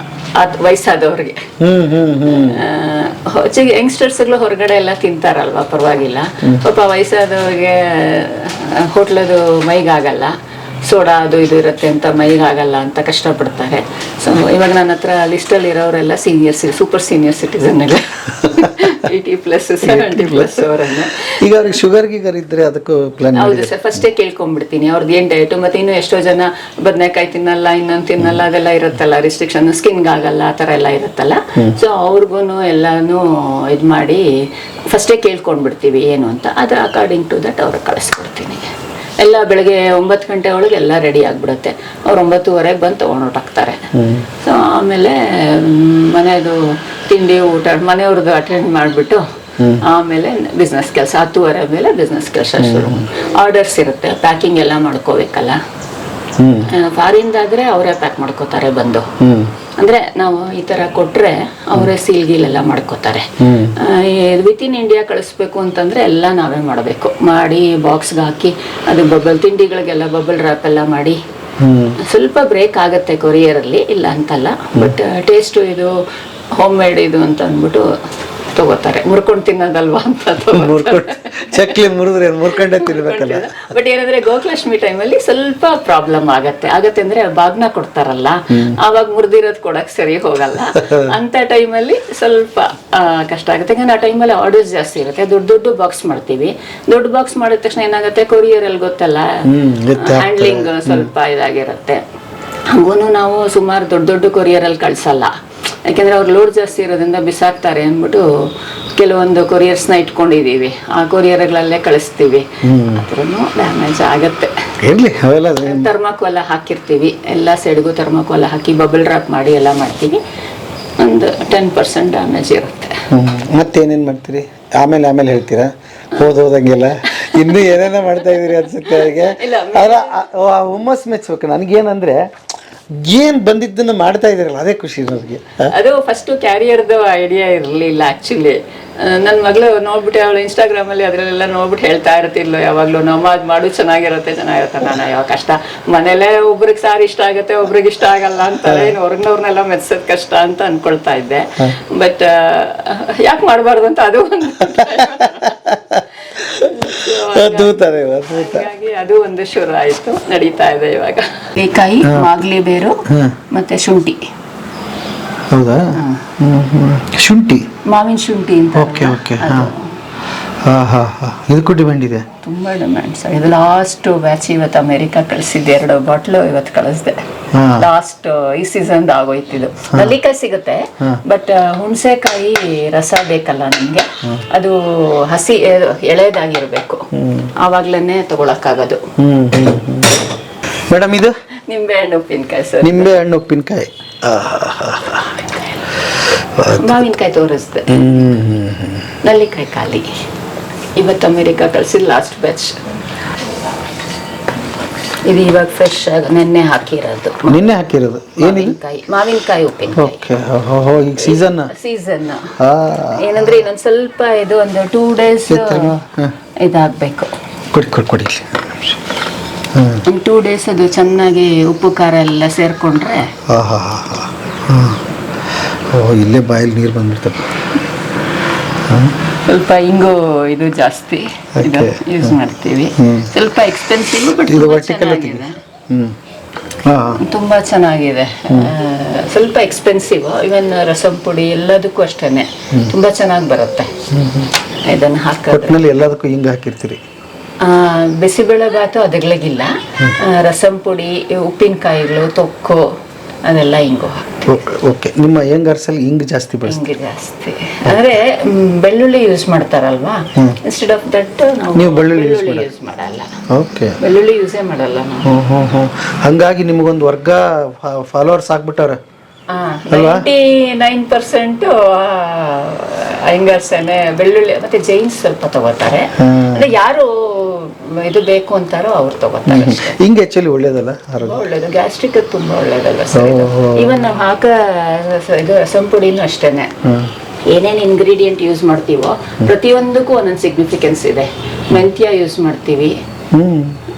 ವಯಸ್ಸಾದವ್ರಿಗೆ. ಯಂಗ್ಸ್ಟರ್ಸ್ಗಳು ಹೊರಗಡೆ ಎಲ್ಲ ತಿಂತಾರಲ್ವಾ, ಪರವಾಗಿಲ್ಲ. ಪಾಪ ವಯಸ್ಸಾದವ್ರಿಗೆ ಹೋಟ್ಲದು ಮೈಗಾಗಲ್ಲ, ಸೋಡಾ ಅದು ಇದು ಇರುತ್ತೆ ಅಂತ ಮೈಗಾಗಲ್ಲ ಅಂತ ಕಷ್ಟಪಡ್ತಾರೆ. ಸೊ ಇವಾಗ ನನ್ನ ಹತ್ರ ಲಿಸ್ಟಲ್ಲಿ ಇರೋರೆಲ್ಲ ಸೂಪರ್ ಸೀನಿಯರ್ ಸಿಟಿಸನ್ ಎಲ್ಲ 80+, 70+ ಅವರನ್ನ. ಈಗ ಅವ್ರಿಗೆ ಶುಗರ್ ಇದ್ರೆ ಅದಕ್ಕೂ ಪ್ಲಾನ್? ಹೌದು ಸರ್, ಫಸ್ಟೇ ಕೇಳ್ಕೊಂಡ್ಬಿಡ್ತೀನಿ ಅವ್ರದ್ದು ಏನ್ ಡಯಟ್. ಮತ್ತೆ ಇನ್ನು ಎಷ್ಟೋ ಜನ ಬದನೆಕಾಯಿ ತಿನ್ನಲ್ಲ, ಇನ್ನೊಂದು ತಿನ್ನಲ್ಲ, ಅದೆಲ್ಲ ಇರುತ್ತಲ್ಲ ರಿಸ್ಟ್ರಿಕ್ಷನ್, ಸ್ಕಿನ್ಗೆ ಆಗಲ್ಲ, ಆ ಥರ ಎಲ್ಲ ಇರುತ್ತಲ್ಲ. ಸೊ ಅವ್ರಿಗೂ ಎಲ್ಲಾನು ಇದು ಮಾಡಿ ಫಸ್ಟೇ ಕೇಳ್ಕೊಂಡ್ಬಿಡ್ತೀವಿ ಏನು ಅಂತ. ಅದ್ರ ಅಕಾರ್ಡಿಂಗ್ ಟು ದಟ್ ಅವ್ರಿಗೆ ಕಳಿಸ್ಕೊಡ್ತೀನಿ. ಎಲ್ಲ ಬೆಳಗ್ಗೆ 9 ಗಂಟೆ ಒಳಗೆ ಎಲ್ಲ ರೆಡಿ ಆಗಿಬಿಡುತ್ತೆ. ಅವ್ರು 9:30ಗೆ ಬಂದು ತೊಗೊಂಡೋಗ್ತಾರೆ. ಸೊ ಆಮೇಲೆ ಮನೆಯದು ತಿಂಡಿ ಊಟ ಮನೆಯವ್ರದ್ದು ಅಟೆಂಡ್ ಮಾಡಿಬಿಟ್ಟು ಆಮೇಲೆ ಬಿಸ್ನೆಸ್ ಕೆಲಸ 10:30 ಮೇಲೆ ಬಿಸ್ನೆಸ್ ಕೆಲಸ ಶುರು. ಆರ್ಡರ್ಸ್ ಇರುತ್ತೆ, ಪ್ಯಾಕಿಂಗ್ ಎಲ್ಲ ಮಾಡ್ಕೋಬೇಕಲ್ಲ. ಫಾರಿನ್ದಾದ್ರೆ ಅವರೇ ಪ್ಯಾಕ್ ಮಾಡ್ಕೋತಾರೆ ಬಂದು. ಅಂದ್ರೆ ನಾವು ಈ ತರ ಕೊಟ್ರೆ ಅವರೇ ಸೀಲ್ಗೀಲೆಲ್ಲ ಮಾಡ್ಕೋತಾರೆ. ವಿತಿನ್ ಇಂಡಿಯಾ ಕಳಿಸ್ಬೇಕು ಅಂತಂದ್ರೆ ಎಲ್ಲ ನಾವೇ ಮಾಡಬೇಕು. ಮಾಡಿ ಬಾಕ್ಸ್ಗೆ ಹಾಕಿ ಅದು ತಿಂಡಿಗಳಿಗೆಲ್ಲ ಬಬಲ್ ರ್ಯಾಪ್ ಎಲ್ಲ ಮಾಡಿ ಸ್ವಲ್ಪ ಬ್ರೇಕ್ ಆಗುತ್ತೆ ಕೊರಿಯರಲ್ಲಿ, ಇಲ್ಲ ಅಂತಲ್ಲ. ಬಟ್ ಟೇಸ್ಟು ಇದು ಹೋಮ್ ಮೇಡ್ ಇದು ಅಂತ ಅಂದ್ಬಿಟ್ಟು ತಗೋತಾರೆ. ಮುರ್ಕೊಂಡು ತಿನ್ನೋದಲ್ವಾ ಅಂತ ಚಕ್ಲಿ ಮುರಿದ್ರೆ ಮುರ್ಕೊಂಡೆ ತಿನ್ಬೇಕಲ್ಲ. ಬಟ್ ಏನಂದ್ರೆ ಗೋಕುಲಾಷ್ಟಮಿ ಟೈಮಲ್ಲಿ ಸ್ವಲ್ಪ ಪ್ರಾಬ್ಲಮ್ ಆಗತ್ತೆ ಅಂದ್ರೆ ಬಾಗ್ನ ಕೊಡ್ತಾರಲ್ಲ, ಆವಾಗ ಮುರಿದಿರೋದು ಕೊಡಕ್ ಸರಿ ಹೋಗಲ್ಲ. ಅಂತ ಟೈಮಲ್ಲಿ ಸ್ವಲ್ಪ ಕಷ್ಟ ಆಗುತ್ತೆ. ಯಾಕಂದ್ರೆ ಆ ಟೈಮಲ್ಲಿ ಆರ್ಡರ್ಸ್ ಜಾಸ್ತಿ ಇರುತ್ತೆ. ದೊಡ್ಡ ಬಾಕ್ಸ್ ಮಾಡ್ತೀವಿ. ದೊಡ್ಡ ಬಾಕ್ಸ್ ಮಾಡಿದ ತಕ್ಷಣ ಏನಾಗುತ್ತೆ, ಕೊರಿಯರ್ ಅಲ್ಲಿ ಗೊತ್ತಲ್ಲ, ಹ್ಯಾಂಡ್ಲಿಂಗ್ ಸ್ವಲ್ಪ ಇದಾಗಿರುತ್ತೆ. ಹಂಗೂನು ನಾವು ಸುಮಾರು ದೊಡ್ಡ ಕೊರಿಯರ್ ಅಲ್ಲಿ ಕಳ್ಸಲ್ಲ. ಯಾಕೆಂದ್ರೆ ಅವ್ರು ಲೋಡ್ ಜಾಸ್ತಿ ಇರೋದ್ರಿಂದ ಬಿಸಾಕ್ತಾರೆ ಅಂದ್ಬಿಟ್ಟು ಕೆಲವೊಂದು ಕೊರಿಯರ್ಸ್ನ ಇಟ್ಕೊಂಡಿದೀವಿ. ಆ ಕೊರಿಯರ್ಗಳಲ್ಲೇ ಕಳಿಸ್ತೀವಿ. ಅದ್ರೂ ಡ್ಯಾಮೇಜ್ ಆಗತ್ತೆ. ಥರ್ಮಾಕೋಲ ಹಾಕಿರ್ತೀವಿ, ಎಲ್ಲ ಸೈಡ್ಗೂ ಥರ್ಮಾಕೋಲ ಹಾಕಿ ಬಬಲ್ ರ್ಯಾಪ್ ಮಾಡಿ ಎಲ್ಲ ಮಾಡ್ತೀವಿ. ಒಂದು 10% ಡ್ಯಾಮೇಜ್ ಇರುತ್ತೆ. ಮತ್ತೇನೇನು ಮಾಡ್ತೀರಿ? ಆಮೇಲೆ ಹೇಳ್ತೀರಾ? ಹೋದಂಗೆಲ್ಲ ಇನ್ನೂ ಏನೇನೋ ಮಾಡ್ತಾ ಇದೀರಿ ಅನ್ಸುತ್ತೆ ಅವರಿಗೆ. ಹುಮ್ಮಸ್ ಮೆಚ್ಚಬೇಕು. ನನಗೇನಂದ್ರೆ ಏನ್ ಬಂದಿದ್ದನ್ನು ಮಾಡ್ತಾ ಇದ್ದೀರಲ್ಲ ಅದೇ ಖುಷಿ ನನಗೆ. ಅದು ಫಸ್ಟ್ ಕ್ಯಾರಿಯರ್ದು ಐಡಿಯಾ ಇರಲಿಲ್ಲ ಆಕ್ಚುಲಿ. ನನ್ನ ಮಗಳು ನೋಡ್ಬಿಟ್ಟು ಅವಳು ಇನ್ಸ್ಟಾಗ್ರಾಮ್ ಅಲ್ಲಿ ಅದ್ರಲ್ಲೆಲ್ಲ ನೋಡ್ಬಿಟ್ಟು ಹೇಳ್ತಾ ಇರ್ತಿದ್ಲು ಯಾವಾಗ್ಲೂ, ಅದು ಮಾಡು ಚೆನ್ನಾಗಿರುತ್ತೆ. ನಾನು ಯಾವ ಕಷ್ಟ, ಮನೇಲೆ ಒಬ್ರಿಗೆ ಸಾರಿ ಇಷ್ಟ ಆಗುತ್ತೆ, ಒಬ್ರಿಗೆ ಇಷ್ಟ ಆಗಲ್ಲ ಅಂತಾರೆ, ಇನ್ನು ಹೊರಗ್ನವ್ರನ್ನೆಲ್ಲ ಮೆಚ್ಚೋದ್ ಕಷ್ಟ ಅಂತ ಅನ್ಕೊಳ್ತಾ ಇದ್ದೆ. ಬಟ್ ಯಾಕೆ ಮಾಡಬಾರ್ದು ಅಂತ ಅದು ಒಂದು ಹಾಗಾಗಿ ಅದು ಒಂದು ಶುರು ಆಯ್ತು, ನಡೀತಾ ಇದೆ ಇವಾಗ. ಕಾಯಿ, ಮಾಗ್ಲಿ ಬೇರು ಮತ್ತೆ ಶುಂಠಿ. ಹೌದಾ? ಶುಂಠಿ, ಮಾವಿನ ಶುಂಠಿ ಅಂತ. ಓಕೆ. ಇದಕ್ಕೂ ಡಿಮ್ಯಾಂಡ್ ಇದೆ, ತುಂಬಾ ಡಿಮ್ಯಾಂಡ್ ಸರ್. ಇದು ಲಾಸ್ಟ್ ಬ್ಯಾಚ್ ಇವತ್ತು ಅಮೆರಿಕ ಕಳಿಸಿದ್ದೆ. 2 ಬಾಟ್ಲು ಇವತ್ತು ಕಳಿಸ್ದೆ. ಲಾಸ್ಟ್ ಈ ಸೀಸನ್ ಆಗೋಯ್ತಿದ್ದು. ನಲ್ಲಿಕಾಯಿ ಸಿಗುತ್ತೆ, ಬಟ್ ಹುಣಸೆಕಾಯಿ ರಸ ಬೇಕಲ್ಲ ನಮ್ಗೆ. ಅದು ಹಸಿ ಎಳೆದಾಗಿರ್ಬೇಕು, ಆವಾಗ್ಲೇನೆ ತಗೊಳಕ್ಕಾಗೋದು. ಮೇಡಮ್ ಇದು ನಿಂಬೆ ಹಣ್ಣು ಉಪ್ಪಿನಕಾಯಿ ಸರ್. ನಿಂಬೆ ಹಣ್ಣು ಉಪ್ಪಿನಕಾಯಿ, ಮಾವಿನಕಾಯಿ ತೋರಿಸ್ದೆ. ನಲ್ಲಿಕಾಯಿ ಖಾಲಿ. ಇವತ್ತು ಅಮೆರಿಕ ಕಳ್ಸಿದ್ ಲಾಸ್ಟ್ ಬ್ಯಾಚ್. ಇದು ಇವಾಗ ಫ್ರೆಶ್ ಆಗಿ ನಿನ್ನೆ ಹಾಕಿರೋದು. ಏನಿಲ್ಲ, ಮಾವಿನಕಾಯಿ ಉಪ್ಪಿನಕಾಯಿ. ಈಗ ಸೀಸನ್ ಏನಂದ್ರೆ ಇನ್ನೊಂದ್ ಸ್ವಲ್ಪ ಇದು ಒಂದು 2 days ಇದಾಗಬೇಕು. ಕೊಡಿ 2 days ಅದು ಚೆನ್ನಾಗಿ ಉಪ್ಪು ಖಾರ ಎಲ್ಲ ಸೇರ್ಕೊಂಡ್ರೆ. ಇಲ್ಲೇ ಬಾಯಲ್ಲಿ ನೀರು ಬಂದ್ಬಿಡ್ತದೆ. ಸ್ವಲ್ಪ ಹಿಂಗು ಇದು ಜಾಸ್ತಿ ಇದು ಯೂಸ್ ಮಾಡ್ತೀವಿ. ಸ್ವಲ್ಪ ಎಕ್ಸ್ಪೆನ್ಸಿವ್, ಬಟ್ ಚೆನ್ನಾಗಿದೆ, ತುಂಬಾ ಚೆನ್ನಾಗಿದೆ. ಸ್ವಲ್ಪ ಎಕ್ಸ್ಪೆನ್ಸಿವ್. ಇವನ್ ರಸಂ ಪುಡಿ ಎಲ್ಲದಕ್ಕೂ ಅಷ್ಟೇನೆ ತುಂಬಾ ಚೆನ್ನಾಗಿ ಬರುತ್ತೆ. ಇದನ್ನ ಹಾಕಿದ್ರೆ ಎಲ್ಲದಕ್ಕೂ ಹಿಂಗೆ ಹಾಕಿರ್ತೀರಿ. ಬಿಸಿಬೇಳೆ ಬಾತು ಅದಗಳಿಗಿಲ್ಲ. ರಸಂ ಪುಡಿ, ಉಪ್ಪಿನಕಾಯಿಗಳು, ತೊಕ್ಕು ಅದೆಲ್ಲ ಹಿಂಗು ಓಕೆ. ನಿಮ್ಮ ಹೆಂಗರ್ಸಲ್ಲಿ ಹಿಂಗ್ ಜಾಸ್ತಿ ಬಳಸ್ತೀವಿ. ಜಾಸ್ತಿ ಅಂದ್ರೆ ಬೆಳ್ಳುಳ್ಳಿ ಯೂಸ್ ಮಾಡ್ತಾರಲ್ವಾ, ಇನ್ಸ್ಟೆಡ್ ಆಫ್ ದಟ್ ನಾವು ಬೆಳ್ಳುಳ್ಳಿ ಯೂಸ್ ಮಾಡಲ್ಲ. ಓಕೆ, ಬೆಳ್ಳುಳ್ಳಿ ಯೂಸೇ ಮಾಡಲ್ಲ ನಾವು. ಹಂಗಾಗಿ ನಿಮಗೊಂದು ವರ್ಗ ಫಾಲೋವರ್ಸ್ ಆಗ್ಬಿಟ್ಟವ್ರೆ. 99% ಹೆಂಗರ್ಸೇನೆ ಬೆಳ್ಳುಳ್ಳಿ. ಮತ್ತೆ ಜೈನ್ಸ್ ಸ್ವಲ್ಪ ತಗೋತಾರೆ. ಅಂದ್ರೆ ಯಾರು ಇದು ಬೇಕು ಅಂತಾರೋ ಅವ್ರು ತಗೋತಾರೆ. ಹಿಂಗೆ ಆಕ್ಚುಲಿ ಒಳ್ಳೇದಲ್ಲ, ಒಳ್ಳೇದು, ಗ್ಯಾಸ್ಟ್ರಿಕ್ ತುಂಬಾ ಒಳ್ಳೇದಲ್ಲ ಸರ್. ಇವನ್ ನಾವು ಹಾಕ ಇದು ರಸಂ ಪುಡಿನೂ ಅಷ್ಟೇನೆ. ಏನೇನು ಇಂಗ್ರೀಡಿಯೆಂಟ್ ಯೂಸ್ ಮಾಡ್ತೀವೋ ಪ್ರತಿಯೊಂದಕ್ಕೂ ಒಂದೊಂದು ಸಿಗ್ನಿಫಿಕೆನ್ಸ್ ಇದೆ. ಮೆಂತ್ಯ ಯೂಸ್ ಮಾಡ್ತೀವಿ.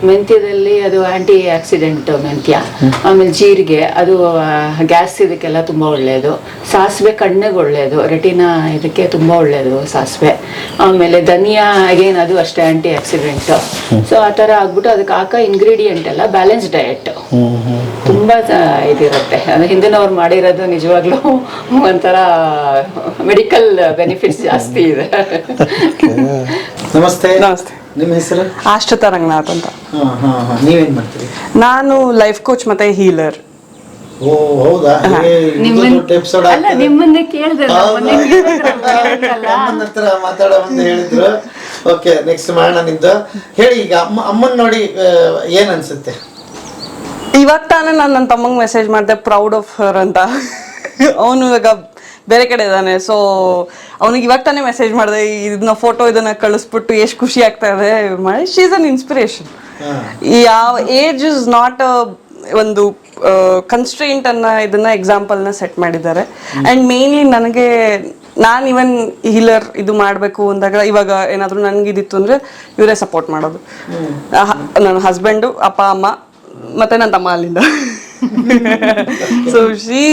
ಮೆಂತ್ಯದಲ್ಲಿ ಅದು ಆಂಟಿ ಆಕ್ಸಿಡೆಂಟ್ ಮೆಂತ್ಯ. ಆಮೇಲೆ ಜೀರಿಗೆ, ಅದು ಗ್ಯಾಸ್ ಇದಕ್ಕೆಲ್ಲ ತುಂಬ ಒಳ್ಳೆಯದು. ಸಾಸಿವೆ ಕಣ್ಣಿಗೆ ಒಳ್ಳೆಯದು, ರೆಟಿನಾ ಇದಕ್ಕೆ ತುಂಬ ಒಳ್ಳೆಯದು ಸಾಸಿವೆ. ಆಮೇಲೆ ಧನಿಯಾ ಅಗೇನ್ ಅದು ಅಷ್ಟೇ ಆಂಟಿ ಆಕ್ಸಿಡೆಂಟ್. ಸೊ ಆ ಥರ ಆಗ್ಬಿಟ್ಟು ಅದಕ್ಕೆ ಹಾಕೋ ಇಂಗ್ರೀಡಿಯೆಂಟ್ ಎಲ್ಲ ಬ್ಯಾಲೆನ್ಸ್ ಡಯಟ್ ತುಂಬ ಇದಿರುತ್ತೆ. ಅದು ಹಿಂದಿನವ್ರು ಮಾಡಿರೋದು ನಿಜವಾಗ್ಲೂ ಒಂಥರ ಮೆಡಿಕಲ್ ಬೆನಿಫಿಟ್ಸ್ ಜಾಸ್ತಿ ಇದೆ. ನಮಸ್ತೆ. ನಿಮ್ಮ ಹೆಸರು? ಆಶ್ರಿತಾ ರಂಗನಾಥ್ ಅಂತ. ನೀವೇನ್ ಮಾಡ್ತೀರಿ? ನಾನು ಲೈಫ್ ಕೋಚ್ ಮತ್ತೆ ಹೀಲರ್. ಓ ಹೌದಾ? ನಿಮ್ಮನ್ನೇ ಕೇಳಿದೆ, ಮಾತಾಡೋ ಮುಂದೆ ಹೇಳಿದ್ರು. ಓಕೆ, ನೆಕ್ಸ್ಟ್ ಮಾಡೋಣ ನಿಮ್ದು. ಹೇಳಿ, ಈಗ ಅಮ್ಮನ್ ನೋಡಿ ಏನ್ ಅನ್ಸುತ್ತೆ? ಇವಾಗ ತಾನೇ ನಾನು ನನ್ನ ತಮ್ಮಂಗೆ ಮೆಸೇಜ್ ಮಾಡಿದೆ, ಪ್ರೌಡ್ ಆಫ್ ಹರ್ ಅಂತ. ಅವನು ಇವಾಗ ಬೇರೆ ಕಡೆ ಇದ್ದಾನೆ. ಸೊ ಅವನಿಗೆ ಇವಾಗ ತಾನೇ ಮೆಸೇಜ್ ಮಾಡಿದೆ, ಇದನ್ನ ಫೋಟೋ ಇದನ್ನ ಕಳಿಸ್ಬಿಟ್ಟು ಎಷ್ಟು ಖುಷಿ ಆಗ್ತಾ ಇದೆ ಮಾಡಿ. She is an inspiration. ಯಾವ ಏಜ್ ಇಸ್ ನಾಟ್ ಒಂದು ಕನ್ಸ್ಟ್ರೇಂಟ್ ಇದನ್ನ ಎಕ್ಸಾಂಪಲ್ನ ಸೆಟ್ ಮಾಡಿದ್ದಾರೆ. ಆ್ಯಂಡ್ ಮೇನ್ಲಿ ನನಗೆ ನಾನು ಇವನ್ ಹೀಲರ್ ಇದು ಮಾಡಬೇಕು ಅಂದಾಗ ಇವಾಗ ಏನಾದರೂ ನನಗಿದಿತ್ತು ಅಂದರೆ ಇವರೇ ಸಪೋರ್ಟ್ ಮಾಡೋದು. ನನ್ನ ಹಸ್ಬೆಂಡು, ಅಪ್ಪ ಅಮ್ಮ ಮತ್ತು ನನ್ನ ತಮ್ಮ ಅಲ್ಲಿಂದ. ಸೊ ಶೀ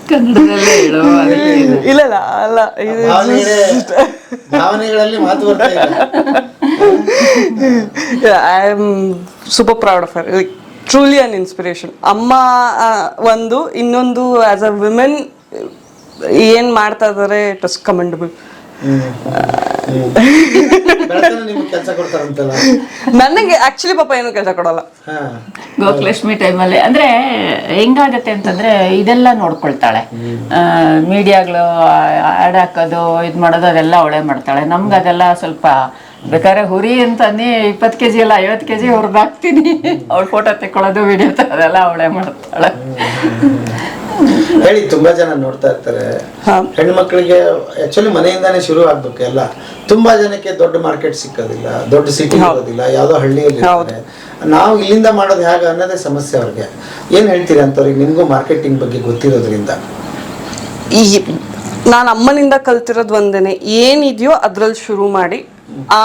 ಕನ್ನಡದಲ್ಲೇ ಹೇಳು. ಇಲ್ಲ ಅಲ್ಲ ಭಾವನೆಗಳಲ್ಲಿ ಮಾತು ಬರ್ತಾ ಇಲ್ಲ. I am super proud of her. Like truly an inspiration. ಅಮ್ಮ ಒಂದು, ಇನ್ನೊಂದು ಆಸ್ ಅ ವಿಮೆನ್ ಏನ್ ಮಾಡ್ತಾ ಇದಾರೆ, ಇಟ್ ವಾಸ್ ಕಮೆಂಡಬಲ್. ಕೆಲಸ ಕೊಡ್ತಾರಂತಲ್ಲ ನನಗೆ ಆಕ್ಚುಲಿ ಪಾಪ ಏನು ಕೆಲಸ ಕೊಡಲ್ಲ. ಗೋಕುಲಕ್ಷ್ಮಿ ಟೈಮಲ್ಲಿ ಅಂದ್ರೆ ಹೆಂಗಾಗತ್ತೆ ಅಂತಂದ್ರೆ ಇದೆಲ್ಲ ನೋಡ್ಕೊಳ್ತಾಳೆ. ಮೀಡಿಯಾಗಳು ಆಡ್ ಹಾಕೋದು ಇದ್ ಮಾಡೋದು ಅದೆಲ್ಲ ಅವಳೇ ಮಾಡ್ತಾಳೆ. ನಮ್ಗೆ ಅದೆಲ್ಲ ಸ್ವಲ್ಪ ಬೇಕಾದ್ರೆ ಹುರಿ ಅಂತಾನೆ 20 kg ಅಲ್ಲ 50 kg ಹುರಿದಾಕ್ತೀನಿ. ಅವಳು ಫೋಟೋ ತೆಕ್ಕೊಳ್ಳೋದು ವಿಡಿಯೋ ಅದೆಲ್ಲ ಅವಳೇ ಮಾಡ್ತಾಳೆ. ಹೇಳಿ, ತುಂಬಾ ಜನ ನೋಡ್ತಾ ಇರ್ತಾರೆ. ಹೆಣ್ಮಕ್ಳಿಗೆ ಆಕ್ಚುಲಿ ಮನೆಯಿಂದಾನೇ ಶುರು ಆಗ್ಬೇಕು ಎಲ್ಲ. ತುಂಬಾ ಜನಕ್ಕೆ ದೊಡ್ಡ ಮಾರ್ಕೆಟ್ ಸಿಕ್ಕೋದಿಲ್ಲ, ದೊಡ್ಡ ಸಿಟಿ ಇರೋದಿಲ್ಲ, ಯಾವ್ದೋ ಹಳ್ಳಿಯಲ್ಲಿ ಇರ್ತಾರೆ. ನಾವು ಇಲ್ಲಿಂದ ಮಾಡೋದು ಹೇಗೆ ಅನ್ನೋದೇ ಸಮಸ್ಯೆ ಅವ್ರಿಗೆ. ಏನ್ ಹೇಳ್ತೀರಿ ಅಂತವ್ರಿಗೆ, ನಿಮ್ಗೂ ಮಾರ್ಕೆಟಿಂಗ್ ಬಗ್ಗೆ ಗೊತ್ತಿರೋದ್ರಿಂದ? ನಾನು ಅಮ್ಮನಿಂದ ಕಲ್ತಿರೋದು ಒಂದೇನೆ, ಏನಿದೆಯೋ ಅದ್ರಲ್ಲಿ ಶುರು ಮಾಡಿ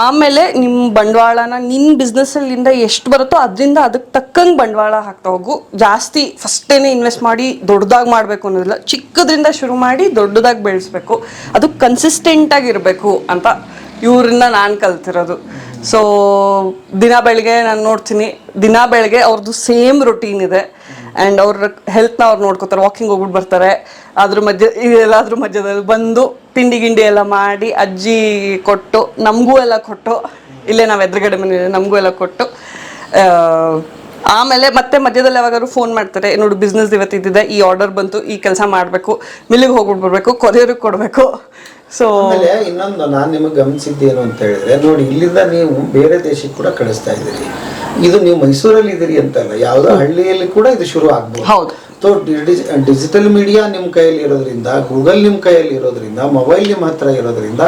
ಆಮೇಲೆ ನಿಮ್ಮ ಬಂಡವಾಳನ ನಿನ್ನ ಬಿಸ್ನೆಸ್ಸಲ್ಲಿಂದ ಎಷ್ಟು ಬರುತ್ತೋ ಅದರಿಂದ ಅದಕ್ಕೆ ತಕ್ಕಂಗೆ ಬಂಡವಾಳ ಹಾಕ್ತಾ ಹೋಗು. ಜಾಸ್ತಿ ಫಸ್ಟೇನೆ ಇನ್ವೆಸ್ಟ್ ಮಾಡಿ ದೊಡ್ಡದಾಗಿ ಮಾಡಬೇಕು ಅನ್ನೋದಿಲ್ಲ, ಚಿಕ್ಕದ್ರಿಂದ ಶುರು ಮಾಡಿ ದೊಡ್ಡದಾಗಿ ಬೆಳೆಸ್ಬೇಕು. ಅದು ಕನ್ಸಿಸ್ಟೆಂಟಾಗಿ ಇರಬೇಕು ಅಂತ ಇವರಿಂದ ನಾನು ಕಲ್ತಿರೋದು. ಸೊ ದಿನ ಬೆಳಗ್ಗೆ ನಾನು ನೋಡ್ತೀನಿ, ದಿನ ಬೆಳಗ್ಗೆ ಅವ್ರದ್ದು ಸೇಮ್ ರೊಟೀನ್ ಇದೆ. ಆ್ಯಂಡ್ ಅವ್ರ ಹೆಲ್ತ್ನ ಅವ್ರು ನೋಡ್ಕೋತಾರೆ, ವಾಕಿಂಗ್ ಹೋಗ್ಬಿಟ್ಟು ಬರ್ತಾರೆ. ಅದ್ರ ಮಧ್ಯದಲ್ಲಿ ಬಂದು ತಿಂಡಿ ಗಿಂಡಿ ಎಲ್ಲ ಮಾಡಿ ಅಜ್ಜಿ ಕೊಟ್ಟು, ನಮಗೂ ಎಲ್ಲ ಕೊಟ್ಟು, ಇಲ್ಲೇ ನಾವು ಎದುರುಗಡೆ ಮನೆ ನಮಗೂ ಎಲ್ಲ ಕೊಟ್ಟು, ಆಮೇಲೆ ಮತ್ತೆ ಮಧ್ಯದಲ್ಲಿ ಯಾವಾಗಾದ್ರು ಫೋನ್ ಮಾಡ್ತಾರೆ, ನೋಡು ಬಿಸ್ನೆಸ್ ಇವತ್ತು ಇದ್ದಿದೆ, ಈ ಆರ್ಡರ್ ಬಂತು, ಈ ಕೆಲಸ ಮಾಡಬೇಕು, ಮಿಲ್ಲಿಗೆ ಹೋಗ್ಬಿಟ್ಟು ಬರಬೇಕು, ಕೊರಿಯರಿಗೆ ಕೊಡಬೇಕು. ಸೊ ಆಮೇಲೆ ಇನ್ನೊಂದು ನಾನು ನಿಮಗೆ ಗಮನಿಸಿದ್ದೇನು ಅಂತ ಹೇಳಿದ್ರೆ, ನೋಡಿ ಇಲ್ಲಿಂದ ನೀವು ಬೇರೆ ದೇಶಕ್ಕೆ ಕೂಡ ಕಳಿಸ್ತಾ ಇದ್ದೀರಿ. ಇದು ನೀವು ಮೈಸೂರಲ್ಲಿ ಇದ್ದೀರಿ ಅಂತಲ್ಲ, ಯಾವುದೋ ಹಳ್ಳಿಯಲ್ಲಿ ಕೂಡ ಇದು ಶುರು ಆಗ್ಬೋದು. ಹೌದು. ಸೊ ಡಿಜಿಟಲ್ ಮೀಡಿಯಾ ನಿಮ್ಮ ಕೈಯಲ್ಲಿ ಇರೋದ್ರಿಂದ, ಗೂಗಲ್ ನಿಮ್ಮ ಕೈಯಲ್ಲಿ ಇರೋದ್ರಿಂದ, ಮೊಬೈಲ್ ನಿಮ್ಮ ಹತ್ರ ಇರೋದ್ರಿಂದ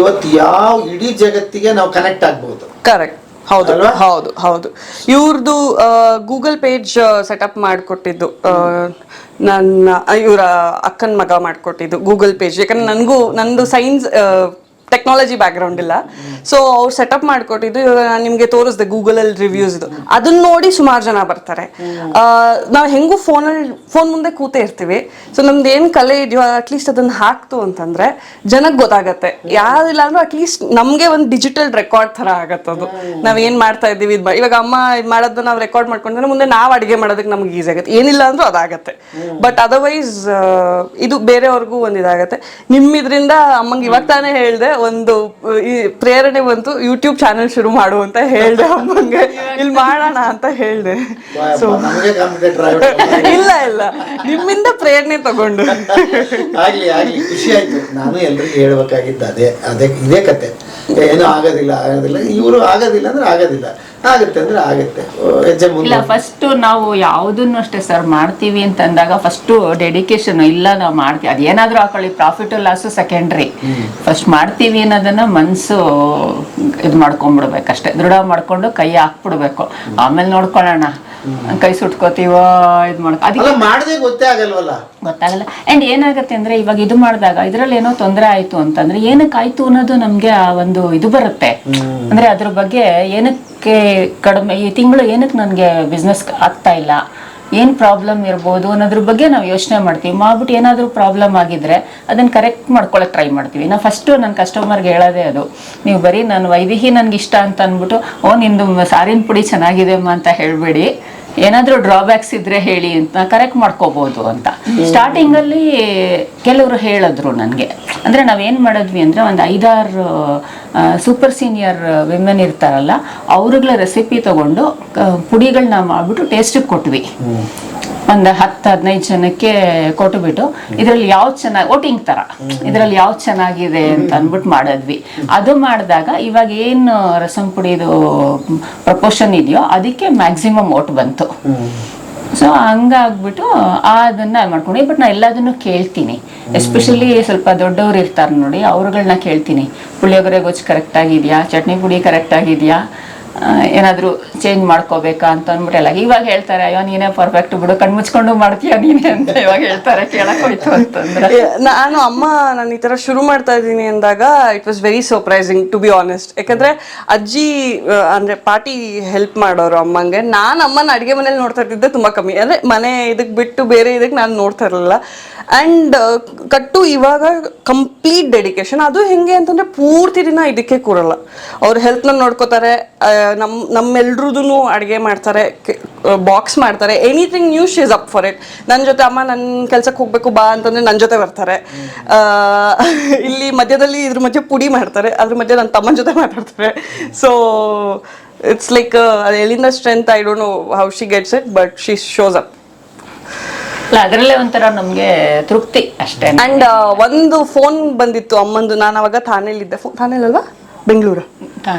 ಇವತ್ತು ಯಾವ ಇಡೀ ಜಗತ್ತಿಗೆ ನಾವು ಕನೆಕ್ಟ್ ಆಗ್ಬೋದು. ಕರೆಕ್ಟ್. ಹೌದು ಹೌದು ಹೌದು. ಇವ್ರದ್ದು ಗೂಗಲ್ ಪೇಜ್ ಸೆಟಪ್ ಮಾಡಿಕೊಟ್ಟಿದ್ದು ನನ್ನ ಇವರ ಅಕ್ಕನ ಮಗ ಮಾಡಿಕೊಟ್ಟಿದ್ದು ಗೂಗಲ್ ಪೇಜ್. ಯಾಕಂದ್ರೆ ನಂದು ಸೈನ್ಸ್ ಟೆಕ್ನಾಲಜಿ ಬ್ಯಾಕ್ಗ್ರೌಂಡ್ ಇಲ್ಲ. ಸೊ ಅವ್ರು ಸೆಟಪ್ ಮಾಡಿಕೊಟ್ಟಿದ್ದು. ನಾನು ನಿಮಗೆ ತೋರಿಸ್ದೆ ಗೂಗಲಲ್ಲಿ ರಿವ್ಯೂಸ್ ಇದು, ಅದನ್ನ ನೋಡಿ ಸುಮಾರು ಜನ ಬರ್ತಾರೆ. ನಾವು ಹೆಂಗೂ ಫೋನ್ ಮುಂದೆ ಕೂತೇ ಇರ್ತೀವಿ. ಸೊ ನಮ್ದು ಏನು ಕಲೆ ಇದೆಯೋ ಅಟ್ಲೀಸ್ಟ್ ಅದನ್ನ ಹಾಕ್ತು ಅಂತಂದ್ರೆ ಜನಕ್ಕೆ ಗೊತ್ತಾಗತ್ತೆ. ಯಾವ್ದಿಲ್ಲ ಅಂದ್ರೆ ಅಟ್ಲೀಸ್ಟ್ ನಮಗೆ ಒಂದು ಡಿಜಿಟಲ್ ರೆಕಾರ್ಡ್ ಥರ ಆಗತ್ತೆ ಅದು. ನಾವೇನು ಮಾಡ್ತಾ ಇದ್ದೀವಿ, ಇವಾಗ ಅಮ್ಮ ಇದು ಮಾಡೋದನ್ನ ನಾವು ರೆಕಾರ್ಡ್ ಮಾಡ್ಕೊಂಡ್ರೆ ಮುಂದೆ ನಾವು ಅಡುಗೆ ಮಾಡೋದಕ್ಕೆ ನಮ್ಗೆ ಈಸಿ ಆಗುತ್ತೆ. ಏನಿಲ್ಲ ಅಂದ್ರೂ ಅದಾಗತ್ತೆ. ಬಟ್ ಅದರ್ವೈಸ್ ಇದು ಬೇರೆಯವ್ರಿಗೂ ಒಂದು ಇದಾಗತ್ತೆ. ನಿಮ್ಮಿದ್ರಿಂದ ಅಮ್ಮಂಗೆ ಇವಾಗ ತಾನೇ ಹೇಳಿದೆ, ಒಂದು ಪ್ರೇರಣೆ ಬಂತು, ಯೂಟ್ಯೂಬ್ ಚಾನೆಲ್ ಶುರು ಮಾಡು ಅಂತ ಹೇಳ್ದೆ ಅಮ್ಮಂಗೆ. ಇಲ್ಲಿ ಮಾಡೋಣ ಅಂತ ಹೇಳ್ದೆ. ಸೊ ಇಲ್ಲ ನಿಮ್ಮಿಂದ ಪ್ರೇರಣೆ ತಗೊಂಡು ಆಗ್ಲಿ ಖುಷಿ ಆಯ್ತು. ನಾನು ಎಲ್ರಿಗೂ ಹೇಳ್ಬೇಕಾಗಿದ್ದ ಇದೇ ಕತೆ. ಏನೂ ಆಗೋದಿಲ್ಲ ಇವರು ಆಗೋದಿಲ್ಲ ಅಂದ್ರೆ ಆಗೋದಿಲ್ಲ, ಆಗುತ್ತೆ ಅಂದ್ರೆ ಆಗುತ್ತೆ. ಇಲ್ಲ, ಫಸ್ಟ್ ನಾವು ಯಾವುದನ್ನು ಅಷ್ಟೇ ಸರ್ ಮಾಡ್ತೀವಿ ಅಂತ ಅಂದಾಗ ಫಸ್ಟ್ ಡೆಡಿಕೇಶನ್ ಇಲ್ಲ, ನಾವು ಮಾಡ್ತೀವಿ. ಅದೇನಾದ್ರೂ ಹಾಕೊಳ್ಳಿ, ಪ್ರಾಫಿಟ್ ಲಾಸ್ ಸೆಕೆಂಡ್ರಿ. ಫಸ್ಟ್ ಮಾಡ್ತೀವಿ ಅನ್ನೋದನ್ನ ಮನ್ಸು ಇದು ಮಾಡ್ಕೊಂಡ್ಬಿಡ್ಬೇಕಷ್ಟೇ, ದೃಢ ಮಾಡ್ಕೊಂಡು ಕೈ ಹಾಕ್ಬಿಡ್ಬೇಕು. ಆಮೇಲೆ ನೋಡ್ಕೊಳ್ಳೋಣ, ಕೈ ಸುಟ್ಕೋತೀವೋ ಇದು ಅದಕ್ಕೆ ಮಾಡದೆ ಗೊತ್ತಾಗಲ್ಲ. ಅಂಡ್ ಏನಾಗತ್ತೆ ಅಂದ್ರೆ ಇವಾಗ ಇದು ಮಾಡಿದಾಗ ಇದ್ರಲ್ಲಿ ಏನೋ ತೊಂದರೆ ಆಯ್ತು ಅಂತಂದ್ರೆ ಏನಕ್ಕೆ ಆಯ್ತು ಅನ್ನೋದು ನಮ್ಗೆ ಆ ಒಂದು ಇದು ಬರುತ್ತೆ. ಅಂದ್ರೆ ಅದ್ರ ಬಗ್ಗೆ ಏನಕ್ಕೆ ಕಡಿಮೆ ಈ ತಿಂಗಳು ಏನಕ್ಕೆ ನನ್ಗೆ ಬಿಸ್ನೆಸ್ ಆಗ್ತಾ ಇಲ್ಲ, ಏನ್ ಪ್ರಾಬ್ಲಮ್ ಇರ್ಬೋದು ಅನ್ನೋದ್ರ ಬಗ್ಗೆ ನಾವು ಯೋಚನೆ ಮಾಡ್ತೀವಿ. ಮಾಡ್ಬಿಟ್ಟು ಏನಾದ್ರೂ ಪ್ರಾಬ್ಲಮ್ ಆಗಿದ್ರೆ ಅದನ್ನ ಕರೆಕ್ಟ್ ಮಾಡ್ಕೊಳಕ್ ಟ್ರೈ ಮಾಡ್ತೀವಿ. ನಾವು ಫಸ್ಟ್ ನನ್ನ ಕಸ್ಟಮರ್ಗೆ ಹೇಳೋದೇ ಅದು, ನೀವು ಬರೀ ನಾನು ವೈದೇಹಿ ನನ್ಗೆ ಇಷ್ಟ ಅಂತ ಅಂದ್ಬಿಟ್ಟು ನಿಂದು ಸಾರಿನ ಪುಡಿ ಚೆನ್ನಾಗಿದೆ ಅಮ್ಮ ಅಂತ ಹೇಳ್ಬೇಡಿ, ಏನಾದ್ರೂ ಡ್ರಾಬ್ಯಾಕ್ಸ್ ಇದ್ರೆ ಹೇಳಿ ಅಂತ ಕರೆಕ್ಟ್ ಮಾಡ್ಕೋಬಹುದು ಅಂತ. ಸ್ಟಾರ್ಟಿಂಗ್ ಅಲ್ಲಿ ಕೆಲವರು ಹೇಳಿದ್ರು ನನಗೆ. ಅಂದ್ರೆ ನಾವೇನ್ ಮಾಡಿದ್ವಿ ಅಂದ್ರೆ ಒಂದು 5-6 ಸೂಪರ್ ಸೀನಿಯರ್ ವಿಮೆನ್ ಇರ್ತಾರಲ್ಲ, ಅವ್ರಗಳ ರೆಸಿಪಿ ತಗೊಂಡು ಪುಡಿಗಳನ್ನ ಮಾಡ್ಬಿಟ್ಟು ಟೇಸ್ಟಿಗೆ ಕೊಟ್ವಿ. ಒಂದು 10-15 ಜನಕ್ಕೆ ಕೊಟ್ಟುಬಿಟ್ಟು ಇದ್ರಲ್ಲಿ ಯಾವ್ದು ಚೆನ್ನಾಗಿ ವೋಟಿಂಗ್ ತರ ಇದ್ರಲ್ಲಿ ಯಾವ್ದು ಚೆನ್ನಾಗಿದೆ ಅಂತ ಅಂದ್ಬಿಟ್ಟು ಮಾಡಿದ್ವಿ. ಅದು ಮಾಡಿದಾಗ ಇವಾಗ ಏನು ರಸಂ ಪುಡಿದು ಪ್ರಪೋರ್ಷನ್ ಇದೆಯೋ ಅದಕ್ಕೆ ಮ್ಯಾಕ್ಸಿಮಮ್ ವೋಟ್ ಬಂತು. ಸೊ ಹಂಗಾಗ್ಬಿಟ್ಟು ಅದನ್ನ ಮಾಡ್ಕೊಂಡಿ. ಬಟ್ ನಾ ಎಲ್ಲದನ್ನು ಕೇಳ್ತೀನಿ, ಎಸ್ಪೆಷಲಿ ಸ್ವಲ್ಪ ದೊಡ್ಡವ್ರು ಇರ್ತಾರೆ ನೋಡಿ, ಅವ್ರುಗಳನ್ನ ಕೇಳ್ತೀನಿ. ಪುಳಿಯೋಗರೆ ಗೊಜ್ಜು ಕರೆಕ್ಟ್ ಆಗಿದೆಯಾ, ಚಟ್ನಿ ಪುಡಿ ಕರೆಕ್ಟ್ ಆಗಿದೆಯಾ, ಏನಾದ್ರು ಚೇಂಜ್ ಮಾಡ್ಕೋಬೇಕಾ ಅಂತ ಅಂದ್ಬಿಟ್ಟೆಲ್ಲ ಇವಾಗ ಹೇಳ್ತಾರೆ ಅಯ್ಯೋ ನೀನೇ ಪರ್ಫೆಕ್ಟ್ ಬಿಡು ಕಣ್ಮುಚ್ಕೊಂಡು ಮಾಡ್ತೀಯ ನೀನೇ ಅಂತ ಇವಾಗ ಹೇಳ್ತಾರೆ ಕೇಳಕ್ ಹೋಯ್ತು ಅಂತಂದ್ರೆ. ನಾನು ನಾನು ಈ ತರ ಶುರು ಮಾಡ್ತಾ ಇದ್ದೀನಿ ಅಂದಾಗ it was very surprising to be honest. ಯಾಕಂದ್ರೆ ಅಜ್ಜಿ ಅಂದ್ರೆ ಪಾರ್ಟಿ ಹೆಲ್ಪ್ ಮಾಡೋರು ಅಮ್ಮಂಗೆ. ನಾನು ಅಮ್ಮನ ಅಡಿಗೆ ಮನೇಲಿ ನೋಡ್ತಾ ಇದ್ದಿದ್ದೆ ತುಂಬಾ ಕಮ್ಮಿ, ಅಂದ್ರೆ ಮನೆ ಇದಕ್ ಬಿಟ್ಟು ಬೇರೆ ಇದಕ್ಕೆ ನಾನು ನೋಡ್ತಾ ಇರಲಿಲ್ಲ. ಅಂಡ್ ಕಟ್ಟು ಇವಾಗ ಕಂಪ್ಲೀಟ್ ಡೆಡಿಕೇಶನ್. ಅದು ಹೆಂಗೆ ಅಂತಂದ್ರೆ ಪೂರ್ತಿ ದಿನ ಇದಕ್ಕೆ ಕೂರಲ್ಲ. ಅವ್ರ ಹೆಲ್ತ್ನ ನೋಡ್ಕೋತಾರೆ, ನಮ್ಮೆಲ್ರೂದೂ ಅಡುಗೆ ಮಾಡ್ತಾರೆ, ಬಾಕ್ಸ್ ಮಾಡ್ತಾರೆ, anything new she is up for it. ನನ್ನ ಜೊತೆ ಅಮ್ಮ ನನ್ನ ಕೆಲ್ಸಕ್ಕೆ ಹೋಗ್ಬೇಕು ಬಾ ಅಂತಂದ್ರೆ ನನ್ನ ಜೊತೆ ಬರ್ತಾರೆ. ಇಲ್ಲಿ ಮಧ್ಯದಲ್ಲಿ ಇದ್ರ ಮಧ್ಯೆ ಪುಡಿ ಮಾಡ್ತಾರೆ, ಅದ್ರ ಮಧ್ಯೆ ನನ್ನ ತಮ್ಮನ ಜೊತೆ ಮಾತಾಡ್ತಾರೆ. ಸೊ ಇಟ್ಸ್ ಲೈಕ್ ಎಲ್ಲಿಂದ strength I don't know how she gets it, but she shows up. ಅದರಲ್ಲೇ ಒಂಥರ ನಮ್ಗೆ ತೃಪ್ತಿ ಅಷ್ಟೇ. ಅಂಡ್ ಒಂದು ಫೋನ್ ಬಂದಿತ್ತು ಅಮ್ಮಂದು. ನಾನು ಅವಾಗ ಥಾಣೆಲಿದ್ದೆ. ಥಾಣೆಲಲ್ವಾ ಬೆಂಗಳೂರು